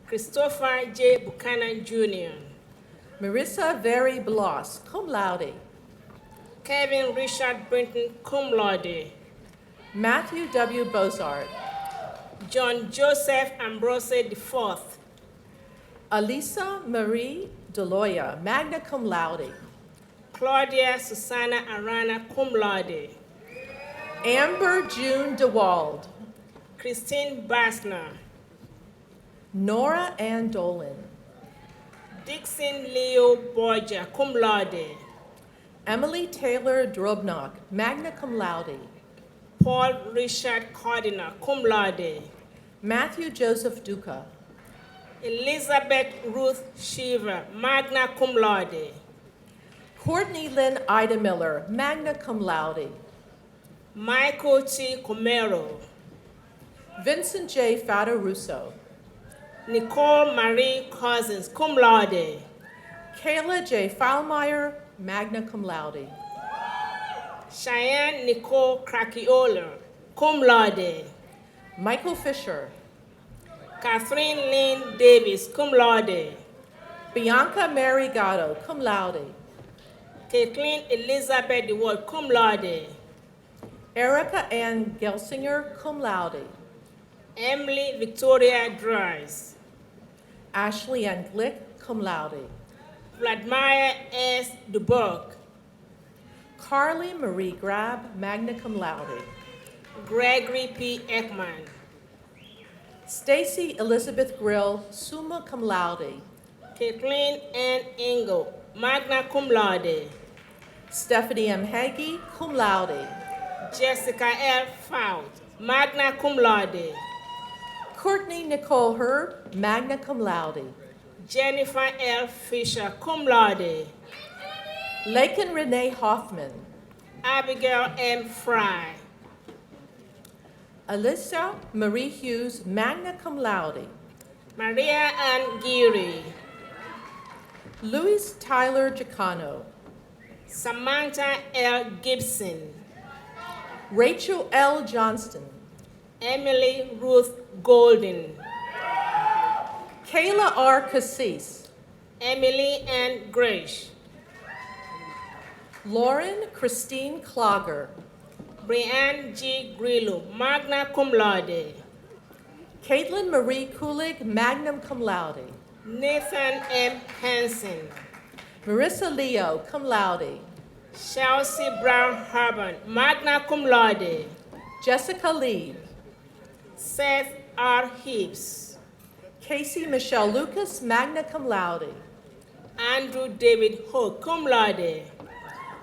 Speaker 14: Christopher J. Buchanan Jr.,
Speaker 13: Marissa Very Bloss, cum laude,
Speaker 14: Kevin Richard Brinton, cum laude,
Speaker 13: Matthew W. Bozart,
Speaker 14: John Joseph Ambrose IV,
Speaker 13: Alisa Marie Deloya, magna cum laude,
Speaker 14: Claudia Susana Arana, cum laude,
Speaker 13: Amber June DeWald,
Speaker 14: Christine Basner,
Speaker 13: Nora Ann Dolan,
Speaker 14: Dixon Leo Borgia, cum laude,
Speaker 13: Emily Taylor Drobnock, magna cum laude,
Speaker 14: Paul Richard Cardinal, cum laude,
Speaker 13: Matthew Joseph Duca,
Speaker 14: Elizabeth Ruth Shiver, magna cum laude,
Speaker 13: Courtney Lynn Ida Miller, magna cum laude,
Speaker 14: Michael T. Comero,
Speaker 13: Vincent J. Fata Russo,
Speaker 14: Nicole Marie Cousins, cum laude,
Speaker 13: Kayla J. Faulmeyer, magna cum laude,
Speaker 14: Cheyenne Nicole Cracchiola, cum laude,
Speaker 13: Michael Fisher,
Speaker 14: Catherine Lynn Davis, cum laude,
Speaker 13: Bianca Mary Gatto, cum laude,
Speaker 14: Kathleen Elizabeth DeWalt, cum laude,
Speaker 13: Erica Ann Gelsinger, cum laude,
Speaker 14: Emily Victoria Dries,
Speaker 13: Ashley Ann Glick, cum laude,
Speaker 14: Vladimir S. Duboc,
Speaker 13: Carly Marie Grab, magna cum laude,
Speaker 14: Gregory P. Ekman,
Speaker 13: Stacy Elizabeth Grill, summa cum laude,
Speaker 14: Kathleen N. Engel, magna cum laude,
Speaker 13: Stephanie M. Hagee, cum laude,
Speaker 14: Jessica L. Faut, magna cum laude,
Speaker 13: Courtney Nicole Herb, magna cum laude,
Speaker 14: Jennifer L. Fisher, cum laude,
Speaker 13: Lakin Renee Hoffman,
Speaker 14: Abigail M. Fry,
Speaker 13: Alyssa Marie Hughes, magna cum laude,
Speaker 14: Maria Ann Geary,
Speaker 13: Luis Tyler Gicano,
Speaker 14: Samantha L. Gibson,
Speaker 13: Rachel L. Johnston,
Speaker 14: Emily Ruth Golden,
Speaker 13: Kayla R. Cassis,
Speaker 14: Emily Ann Grish,
Speaker 13: Lauren Christine Clogger,
Speaker 14: Brianne G. Grillo, magna cum laude,
Speaker 13: Caitlin Marie Kulig, magna cum laude,
Speaker 14: Nathan M. Hansen,
Speaker 13: Marissa Leo, cum laude,
Speaker 14: Chelsea Brown Harban, magna cum laude,
Speaker 13: Jessica Lee,
Speaker 14: Seth R. Hibbs,
Speaker 13: Casey Michelle Lucas, magna cum laude,
Speaker 14: Andrew David Hook, cum laude,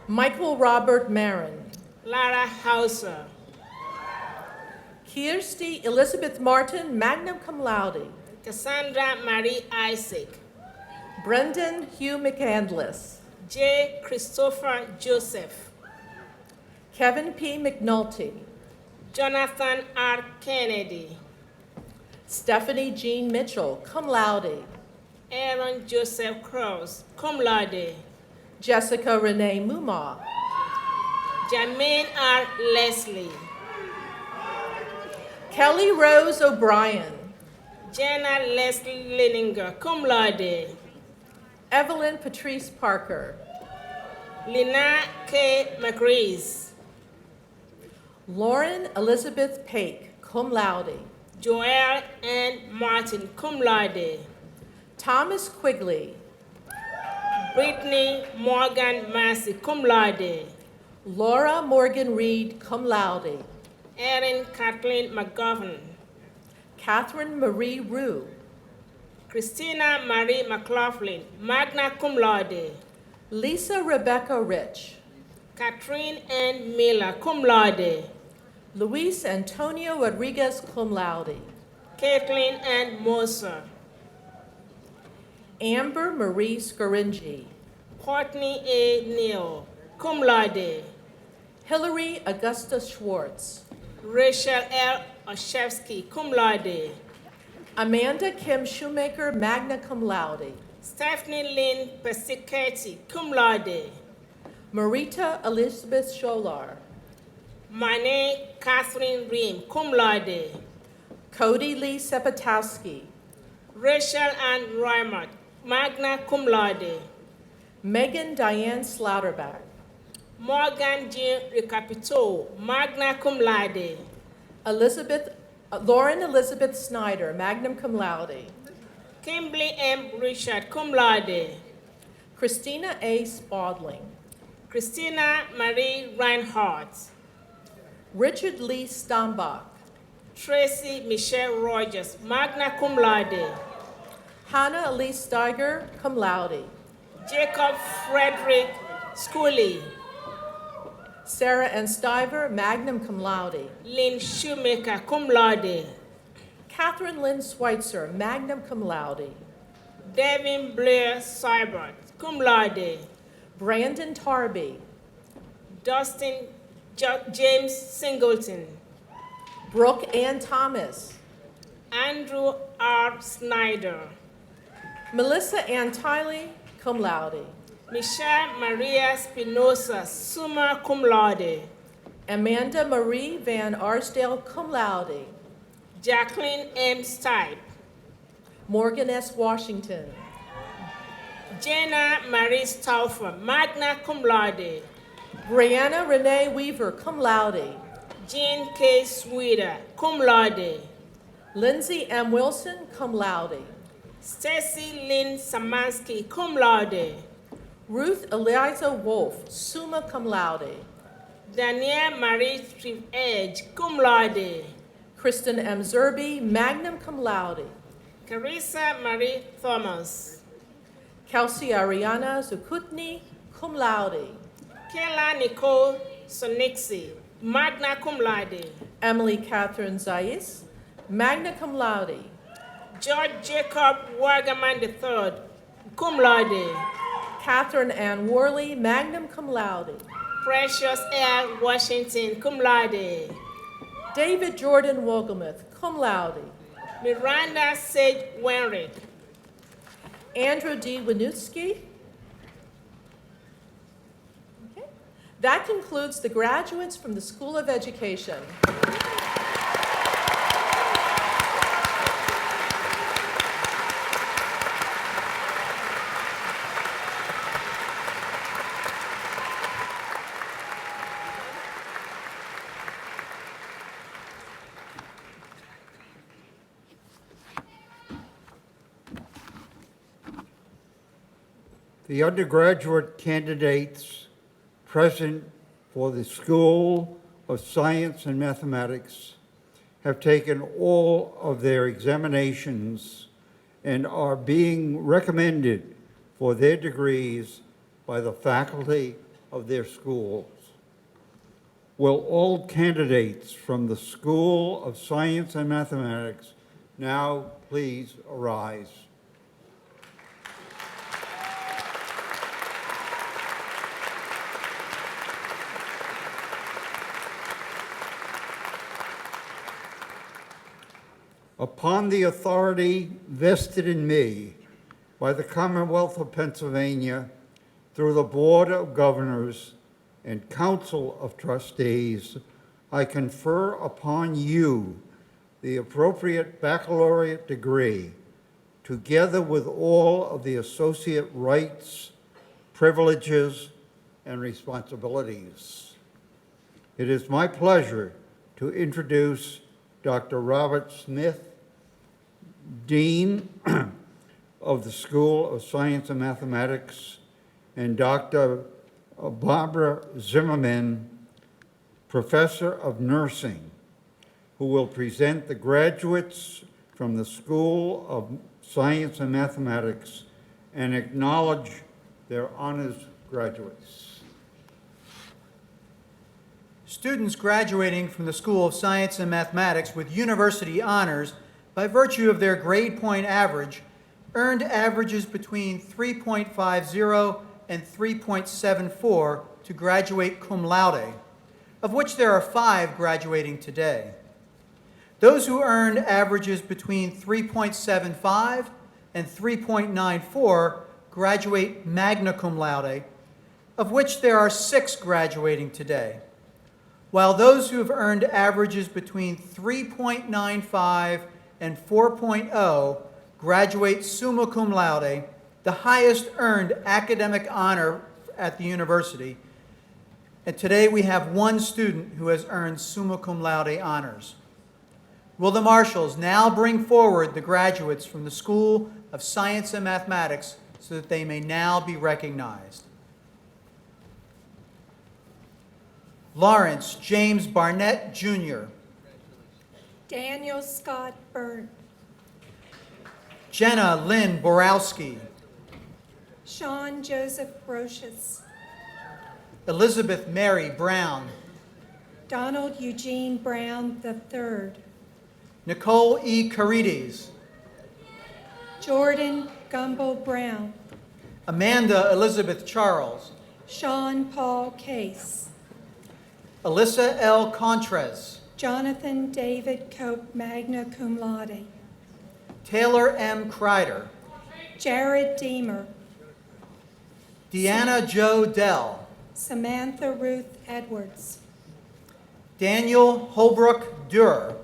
Speaker 13: Michael Robert Marin,
Speaker 14: Lara Hauser,
Speaker 13: Kirsty Elizabeth Martin, magna cum laude,
Speaker 14: Cassandra Marie Isaac,
Speaker 13: Brendan Hugh McCandless,
Speaker 14: J. Christopher Joseph,
Speaker 13: Kevin P. McNulty,
Speaker 14: Jonathan R. Kennedy,
Speaker 13: Stephanie Jean Mitchell, cum laude,
Speaker 14: Aaron Joseph Cross, cum laude,
Speaker 13: Jessica Renee Muma,
Speaker 14: Jermaine R. Leslie,
Speaker 13: Kelly Rose O'Brien,
Speaker 14: Jenna Leslie Leninger, cum laude.
Speaker 13: Evelyn Patrice Parker,
Speaker 14: Lina K. McReese,
Speaker 13: Lauren Elizabeth Pake, cum laude.
Speaker 14: Joelle N. Martin, cum laude.
Speaker 13: Thomas Quigley,
Speaker 14: Brittany Morgan Massey, cum laude.
Speaker 13: Laura Morgan Reed, cum laude.
Speaker 14: Erin Kathleen McGovern,
Speaker 13: Catherine Marie Rue,
Speaker 14: Christina Marie McLaughlin, magna cum laude.
Speaker 13: Lisa Rebecca Rich,
Speaker 14: Catherine N. Miller, cum laude.
Speaker 13: Luis Antonio Rodriguez, cum laude.
Speaker 14: Caitlin N. Moser,
Speaker 13: Amber Marie Scaringi,
Speaker 14: Courtney A. Neal, cum laude.
Speaker 13: Hillary Augusta Schwartz,
Speaker 14: Rachel L. Oshevsky, cum laude.
Speaker 13: Amanda Kim Shoemaker, magna cum laude.
Speaker 14: Stephanie Lynn Pesicchetti, cum laude.
Speaker 13: Marita Elizabeth Scholar,
Speaker 14: Mane Catherine Ream, cum laude.
Speaker 13: Cody Lee Sepetowski,
Speaker 14: Rachel Ann Reimert, magna cum laude.
Speaker 13: Megan Diane Slaughterback,
Speaker 14: Morgan Jean Recapito, magna cum laude.
Speaker 13: Lauren Elizabeth Snyder, magna cum laude.
Speaker 14: Kimberly M. Richard, cum laude.
Speaker 13: Christina A. Spalding,
Speaker 14: Christina Marie Reinhardt,
Speaker 13: Richard Lee Stambach,
Speaker 14: Tracy Michelle Rogers, magna cum laude.
Speaker 13: Hannah Elise Steiger, cum laude.
Speaker 14: Jacob Frederick Schooley,
Speaker 13: Sarah Ann Stiver, magna cum laude.
Speaker 14: Lynn Shoemaker, cum laude.
Speaker 13: Catherine Lynn Schweitzer, magna cum laude.
Speaker 14: Devin Blair Seibert, cum laude.
Speaker 13: Brandon Tarby,
Speaker 14: Dustin James Singleton,
Speaker 13: Brooke Ann Thomas,
Speaker 14: Andrew R. Snyder,
Speaker 13: Melissa Ann Tiley, cum laude.
Speaker 14: Michelle Maria Spinoza, summa cum laude.
Speaker 13: Amanda Marie Van Arsdale, cum laude.
Speaker 14: Jacqueline M. Stipe,
Speaker 13: Morgan S. Washington,
Speaker 14: Jenna Marie Stauffer, magna cum laude.
Speaker 13: Brianna Renee Weaver, cum laude.
Speaker 14: Jean K. Sweeter, cum laude.
Speaker 13: Lindsay M. Wilson, cum laude.
Speaker 14: Stacy Lynn Samansky, cum laude.
Speaker 13: Ruth Eliza Wolf, summa cum laude.
Speaker 14: Danielle Marie Trivedge, cum laude.
Speaker 13: Kristen M. Zerby, magna cum laude.
Speaker 14: Carissa Marie Thomas,
Speaker 13: Kelsey Ariana Zukutny, cum laude.
Speaker 14: Kayla Nicole Sonixi, magna cum laude.
Speaker 13: Emily Catherine Zais, magna cum laude.
Speaker 14: George Jacob Wagaman III, cum laude.
Speaker 13: Catherine Ann Worley, magna cum laude.
Speaker 14: Precious L. Washington, cum laude.
Speaker 13: David Jordan Wogelmuth, cum laude.
Speaker 14: Miranda Sage Wenrick,
Speaker 13: Andrew D. Winooski. Okay. That concludes the graduates from the School of Education.
Speaker 15: The undergraduate candidates present for the School of Science and Mathematics have taken all of their examinations and are being recommended for their degrees by the faculty of their schools. Will all candidates from the School of Science and Mathematics now please arise? Upon the authority vested in me by the Commonwealth of Pennsylvania through the Board of Governors, and Council of Trustees, I confer upon you the appropriate baccalaureate degree, together with all of the associate rights, privileges, and responsibilities. It is my pleasure to introduce Dr. Robert Smith, Dean of the School of Science and Mathematics, and Dr. Barbara Zimmerman, Professor of Nursing, who will present the graduates from the School of Science and Mathematics and acknowledge their honors graduates.
Speaker 16: Students graduating from the School of Science and Mathematics with university honors by virtue of their grade point average earned averages between 3.50 and 3.74 to graduate cum laude, of which there are 5 graduating today. Those who earned averages between 3.75 and 3.94 graduate magna cum laude, of which there are 6 graduating today, while those who have earned averages between 3.95 and 4.0 graduate summa cum laude, the highest earned academic honor at the university. And today we have 1 student who has earned summa cum laude honors. Will the marshals now bring forward the graduates from the School of Science and Mathematics so that they may now be recognized? Lawrence James Barnett, Jr.
Speaker 17: Daniel Scott Byrne.
Speaker 16: Jenna Lynn Borowski.
Speaker 17: Sean Joseph Brocious.
Speaker 16: Elizabeth Mary Brown.
Speaker 17: Donald Eugene Brown III.
Speaker 16: Nicole E. Carides.
Speaker 17: Jordan Gumbel Brown.
Speaker 16: Amanda Elizabeth Charles.
Speaker 17: Sean Paul Case.
Speaker 16: Alyssa L. Contres.
Speaker 17: Jonathan David Cope, magna cum laude.
Speaker 16: Taylor M. Kreider.
Speaker 17: Jared Deemer.
Speaker 16: Deanna Jo Dell.
Speaker 17: Samantha Ruth Edwards.
Speaker 16: Daniel Holbrook Durer.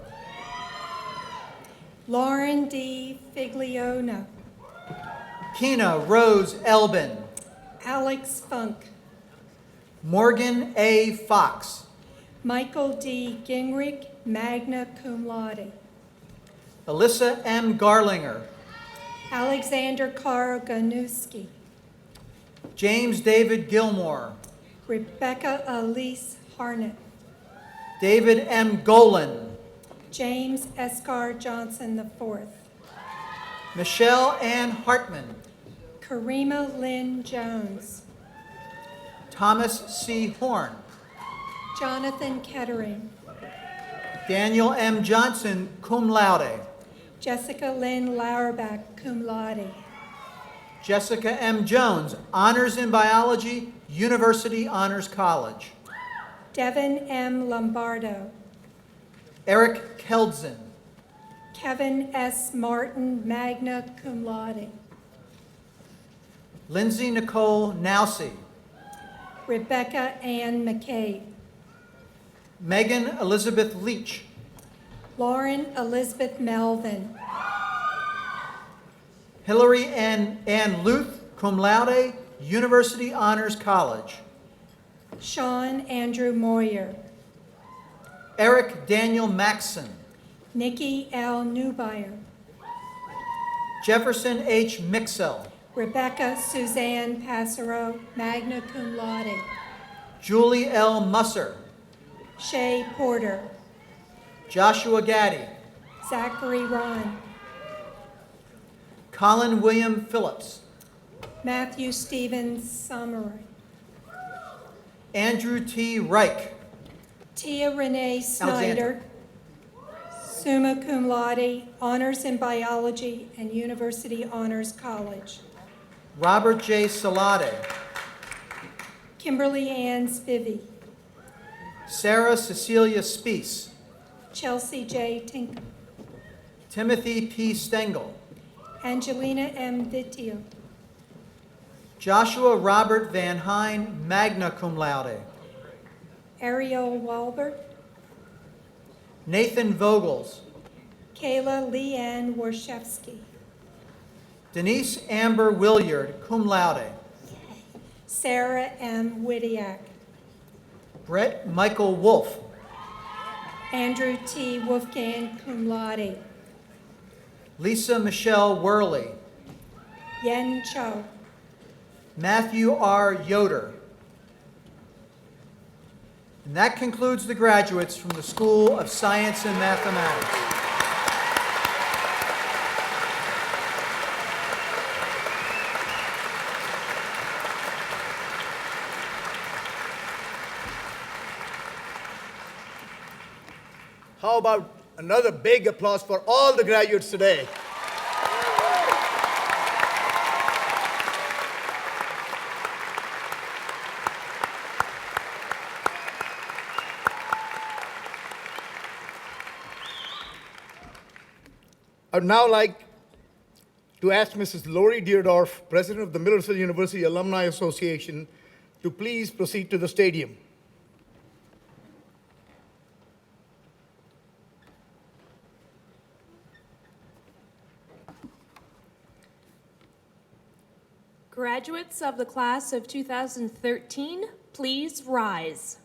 Speaker 17: Lauren D. Figliona.
Speaker 16: Kina Rose Elbin.
Speaker 17: Alex Funk.
Speaker 16: Morgan A. Fox.
Speaker 17: Michael D. Gingrich, magna cum laude.
Speaker 16: Alyssa M. Garlinger.
Speaker 17: Alexander Carl Ganuski.
Speaker 16: James David Gilmore.
Speaker 17: Rebecca Elise Harnett.
Speaker 16: David M. Golan.
Speaker 17: James Escar Johnson IV.
Speaker 16: Michelle Ann Hartman.
Speaker 17: Karima Lynn Jones.
Speaker 16: Thomas C. Horn.
Speaker 17: Jonathan Kettering.
Speaker 16: Daniel M. Johnson, cum laude.
Speaker 17: Jessica Lynn Lauerbach, cum laude.
Speaker 16: Jessica M. Jones, honors in biology, University Honors College.
Speaker 17: Devin M. Lombardo.
Speaker 16: Eric Keldzen.
Speaker 17: Kevin S. Martin, magna cum laude.
Speaker 16: Lindsay Nicole Nowsey.
Speaker 17: Rebecca Ann McCabe.
Speaker 16: Megan Elizabeth Leach.
Speaker 17: Lauren Elizabeth Melvin.
Speaker 16: Hillary Ann Luth, cum laude, University Honors College.
Speaker 17: Sean Andrew Moyer.
Speaker 16: Eric Daniel Maxson.
Speaker 17: Nikki L. Newbyer.
Speaker 16: Jefferson H. Mixell.
Speaker 17: Rebecca Suzanne Passero, magna cum laude.
Speaker 16: Julie L. Musser.
Speaker 17: Shay Porter.
Speaker 16: Joshua Gaddy.
Speaker 17: Zachary Ron.
Speaker 16: Colin William Phillips.
Speaker 17: Matthew Stevens Someray.
Speaker 16: Andrew T. Reich.
Speaker 17: Tia Renee Snyder. Summa cum laude, honors in biology and University Honors College.
Speaker 16: Robert J. Salade.
Speaker 17: Kimberly Ann Spivey.
Speaker 16: Sarah Cecilia Spees.
Speaker 17: Chelsea J. Tinker.
Speaker 16: Timothy P. Stengel.
Speaker 17: Angelina M. Vittio.
Speaker 16: Joshua Robert Van Hine, magna cum laude.
Speaker 17: Ariel Walbert,
Speaker 16: Nathan Vogels,
Speaker 17: Kayla Leanne Warshevsky,
Speaker 16: Denise Amber Williard, cum laude.
Speaker 17: Sarah M. Widiak,
Speaker 16: Brett Michael Wolf,
Speaker 17: Andrew T. Wolfgang, cum laude,
Speaker 16: Lisa Michelle Worley,
Speaker 17: Yen Cho,
Speaker 16: Matthew R. Yoder. And that concludes the graduates from the School of Science and Mathematics.
Speaker 1: How about another big applause for all the graduates today? I'd now like to ask Mrs. Lori Deardorff, President of the Millersville University Alumni Association, to please proceed to the stadium.
Speaker 18: Graduates of the class of 2013, please rise.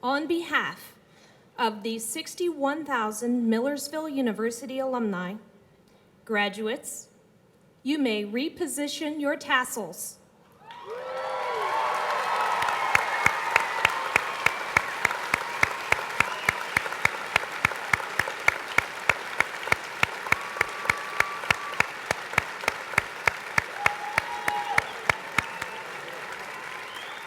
Speaker 18: On behalf of the 61,000 Millersville University alumni, graduates, you may reposition your tassels.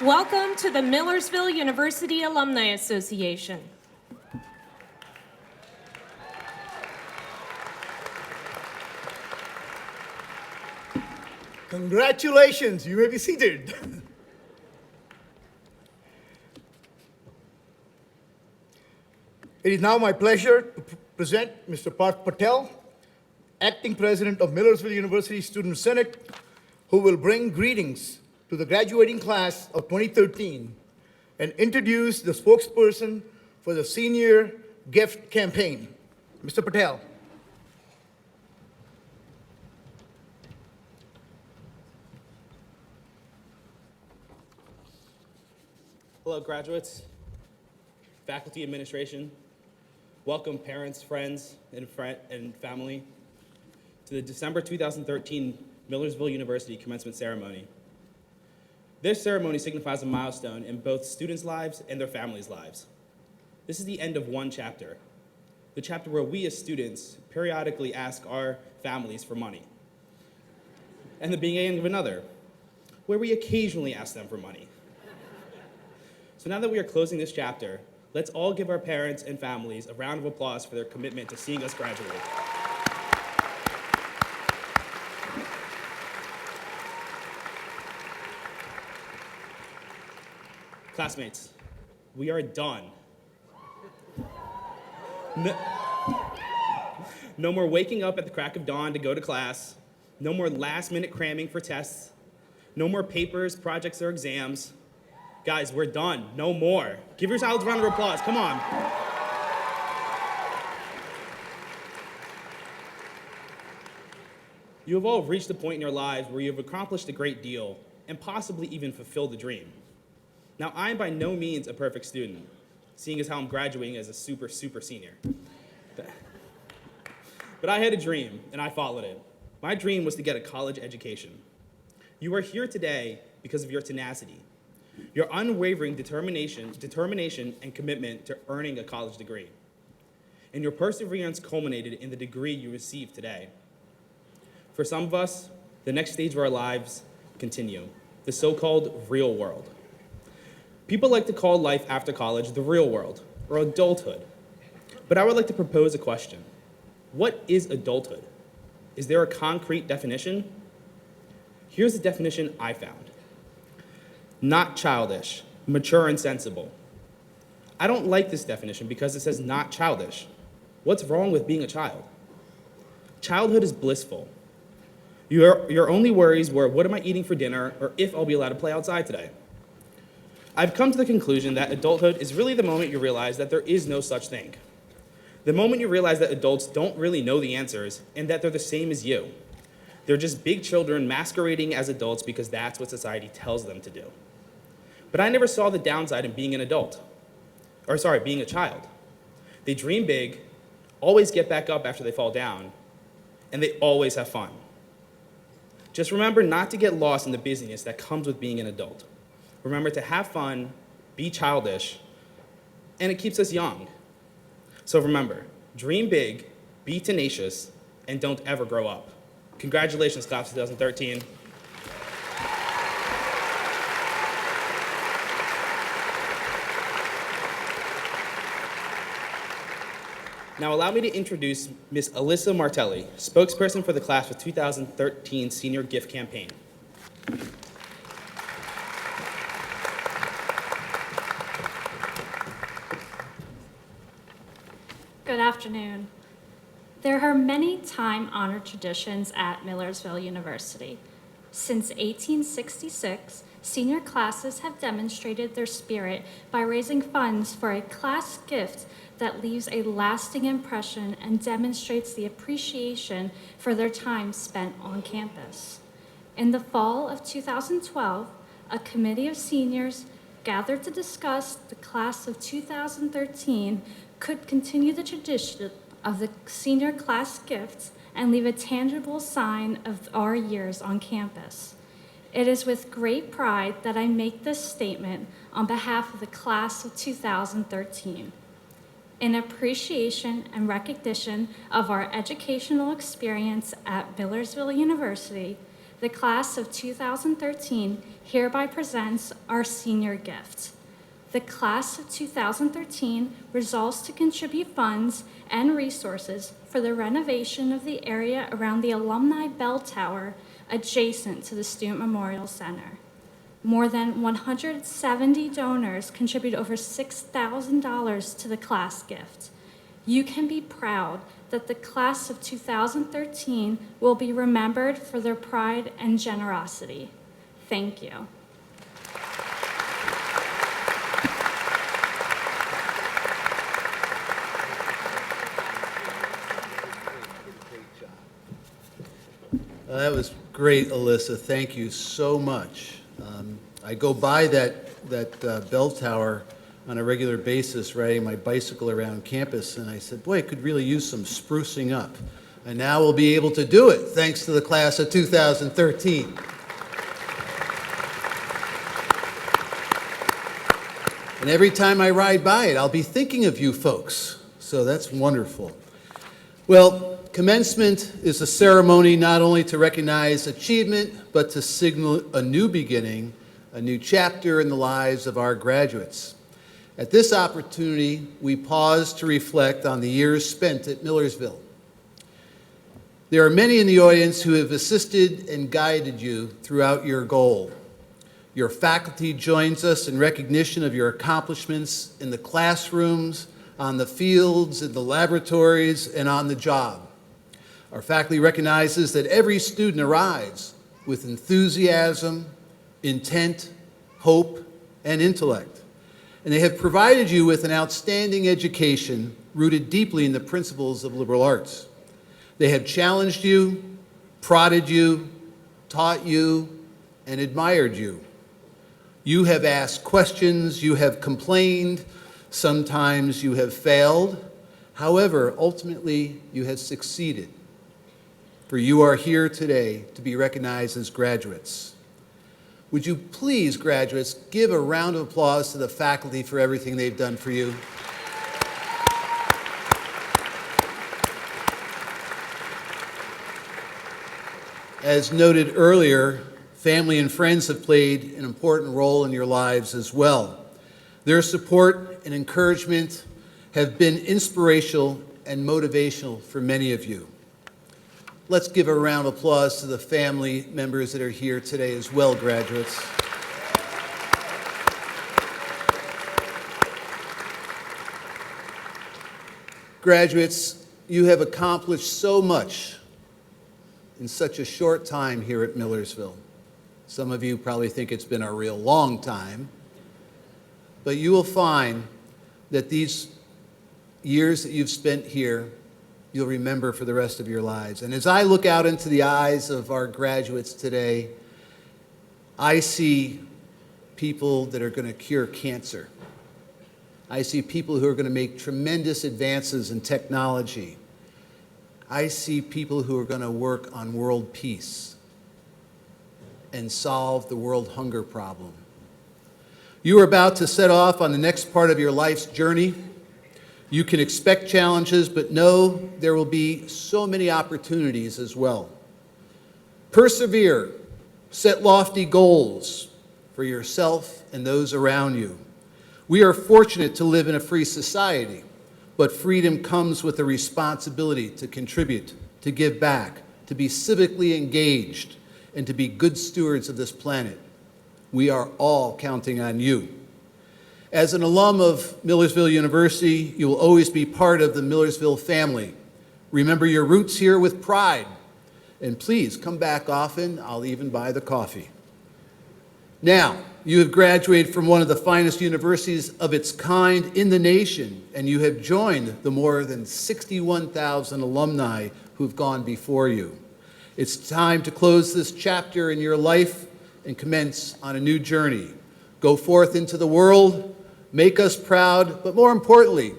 Speaker 18: Welcome to the Millersville University Alumni Association.
Speaker 1: Congratulations, you may be seated. It is now my pleasure to present Mr. Parth Patel, Acting President of Millersville University Student Senate, who will bring greetings to the graduating class of 2013 and introduce the spokesperson for the Senior Gift Campaign. Mr. Patel.
Speaker 19: Hello, graduates, faculty, administration. Welcome, parents, friends, and family to the December 2013 Millersville University Commencement Ceremony. This ceremony signifies a milestone in both students' lives and their families' lives. This is the end of one chapter, the chapter where we as students periodically ask our families for money, and the beginning of another, where we occasionally ask them for money. So now that we are closing this chapter, let's all give our parents and families a round of applause for their commitment to seeing us graduate. Classmates, we are done. No more waking up at the crack of dawn to go to class. No more last-minute cramming for tests. No more papers, projects, or exams. Guys, we're done. No more. Give yourselves a round of applause. Come on. You have all reached a point in your lives where you have accomplished a great deal and possibly even fulfilled a dream. Now, I am by no means a perfect student, seeing as how I'm graduating as a super senior. But I had a dream, and I followed it. My dream was to get a college education. You are here today because of your tenacity, your unwavering determination and commitment to earning a college degree. And your perseverance culminated in the degree you received today. For some of us, the next stage of our lives continue, the so-called real world. People like to call life after college the real world, or adulthood. But I would like to propose a question. What is adulthood? Is there a concrete definition? Here's the definition I found. Not childish, mature and sensible. I don't like this definition because it says not childish. What's wrong with being a child? Childhood is blissful. Your only worries were, what am I eating for dinner, or if I'll be allowed to play outside today? I've come to the conclusion that adulthood is really the moment you realize that there is no such thing. The moment you realize that adults don't really know the answers and that they're the same as you. They're just big children masquerading as adults because that's what society tells them to do. But I never saw the downside in being an adult. Being a child. They dream big, always get back up after they fall down, and they always have fun. Just remember not to get lost in the busyness that comes with being an adult. Remember to have fun, be childish, and it keeps us young. So remember, dream big, be tenacious, and don't ever grow up. Congratulations, class of 2013. Now allow me to introduce Ms. Alyssa Martelli, spokesperson for the class of 2013 Senior Gift Campaign.
Speaker 20: Good afternoon. There are many time-honored traditions at Millersville University. Since 1866, senior classes have demonstrated their spirit by raising funds for a class gift that leaves a lasting impression and demonstrates the appreciation for their time spent on campus. In the fall of 2012, a committee of seniors gathered to discuss the class of 2013 could continue the tradition of the senior class gifts and leave a tangible sign of our years on campus. It is with great pride that I make this statement on behalf of the class of 2013. In appreciation and recognition of our educational experience at Millersville University, the class of 2013 hereby presents our senior gift. The class of 2013 resolves to contribute funds and resources for the renovation of the area around the Alumni Bell Tower adjacent to the Student Memorial Center. More than 170 donors contribute over $6,000 to the class gift. You can be proud that the class of 2013 will be remembered for their pride and generosity. Thank you.
Speaker 2: That was great, Alyssa. Thank you so much. I go by that bell tower on a regular basis riding my bicycle around campus, and I said, boy, it could really use some sprucing up. And now we'll be able to do it, thanks to the class of 2013. And every time I ride by it, I'll be thinking of you folks. So that's wonderful. Well, commencement is a ceremony not only to recognize achievement, but to signal a new beginning, a new chapter in the lives of our graduates. At this opportunity, we pause to reflect on the years spent at Millersville. There are many in the audience who have assisted and guided you throughout your goal. Your faculty joins us in recognition of your accomplishments in the classrooms, on the fields, in the laboratories, and on the job. Our faculty recognizes that every student arrives with enthusiasm, intent, hope, and intellect. And they have provided you with an outstanding education rooted deeply in the principles of liberal arts. They have challenged you, prodded you, taught you, and admired you. You have asked questions, you have complained, sometimes you have failed. However, ultimately, you have succeeded. For you are here today to be recognized as graduates. Would you please, graduates, give a round of applause to the faculty for everything they've done for you? As noted earlier, family and friends have played an important role in your lives as well. Their support and encouragement have been inspirational and motivational for many of you. Let's give a round of applause to the family members that are here today as well, graduates. Graduates, you have accomplished so much in such a short time here at Millersville. Some of you probably think it's been a real long time, but you will find that these years that you've spent here, you'll remember for the rest of your lives. And as I look out into the eyes of our graduates today, I see people that are going to cure cancer. I see people who are going to make tremendous advances in technology. I see people who are going to work on world peace and solve the world hunger problem. You are about to set off on the next part of your life's journey. You can expect challenges, but know there will be so many opportunities as well. Persevere, set lofty goals for yourself and those around you. We are fortunate to live in a free society, but freedom comes with a responsibility to contribute, to give back, to be civically engaged, and to be good stewards of this planet. We are all counting on you. As an alum of Millersville University, you will always be part of the Millersville family. Remember your roots here with pride, and please come back often. I'll even buy the coffee. Now, you have graduated from one of the finest universities of its kind in the nation, and you have joined the more than 61,000 alumni who've gone before you. It's time to close this chapter in your life and commence on a new journey. Go forth into the world, make us proud, but more importantly,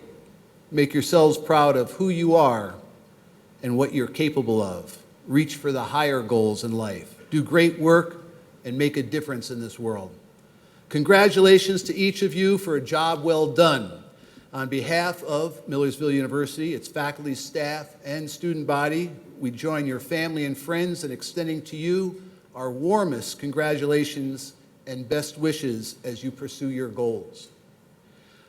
Speaker 2: make yourselves proud of who you are and what you're capable of. Reach for the higher goals in life. Do great work and make a difference in this world. Congratulations to each of you for a job well done. On behalf of Millersville University, its faculty, staff, and student body, we join your family and friends in extending to you our warmest congratulations and best wishes as you pursue your goals.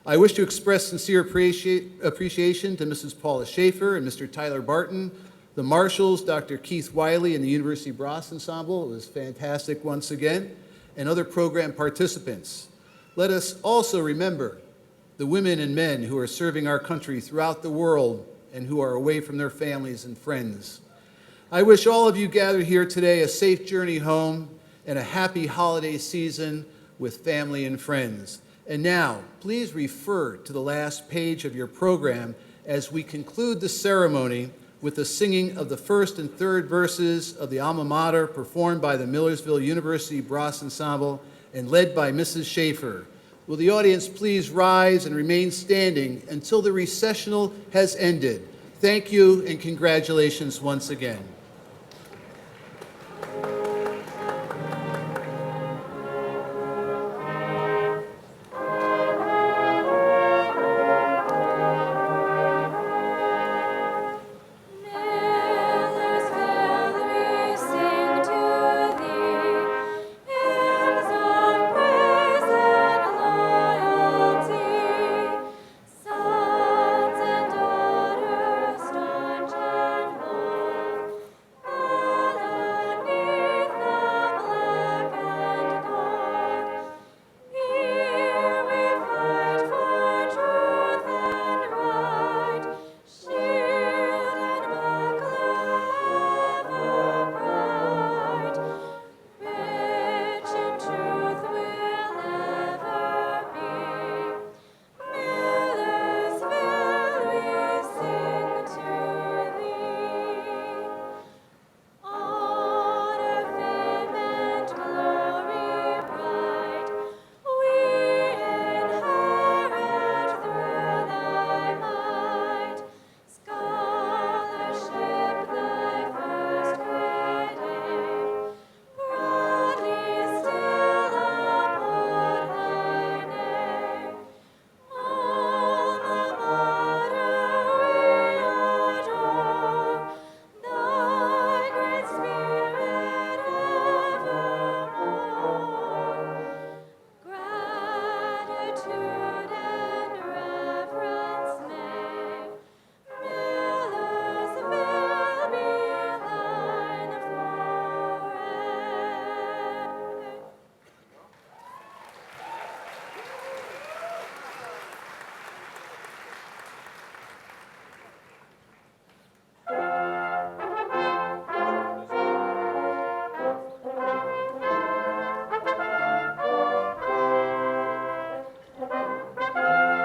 Speaker 2: I wish to express sincere appreciation to Mrs. Paula Schaefer and Mr. Tyler Barton, the marshals, Dr. Keith Wiley, and the University Brass Ensemble. It was fantastic once again, and other program participants. Let us also remember the women and men who are serving our country throughout the world and who are away from their families and friends. I wish all of you gathered here today a safe journey home and a happy holiday season with family and friends. And now, please refer to the last page of your program as we conclude the ceremony with the singing of the first and third verses of the Alma Mater performed by the Millersville University Brass Ensemble and led by Mrs. Schaefer. Will the audience please rise and remain standing until the recessional has ended? Thank you and congratulations once again.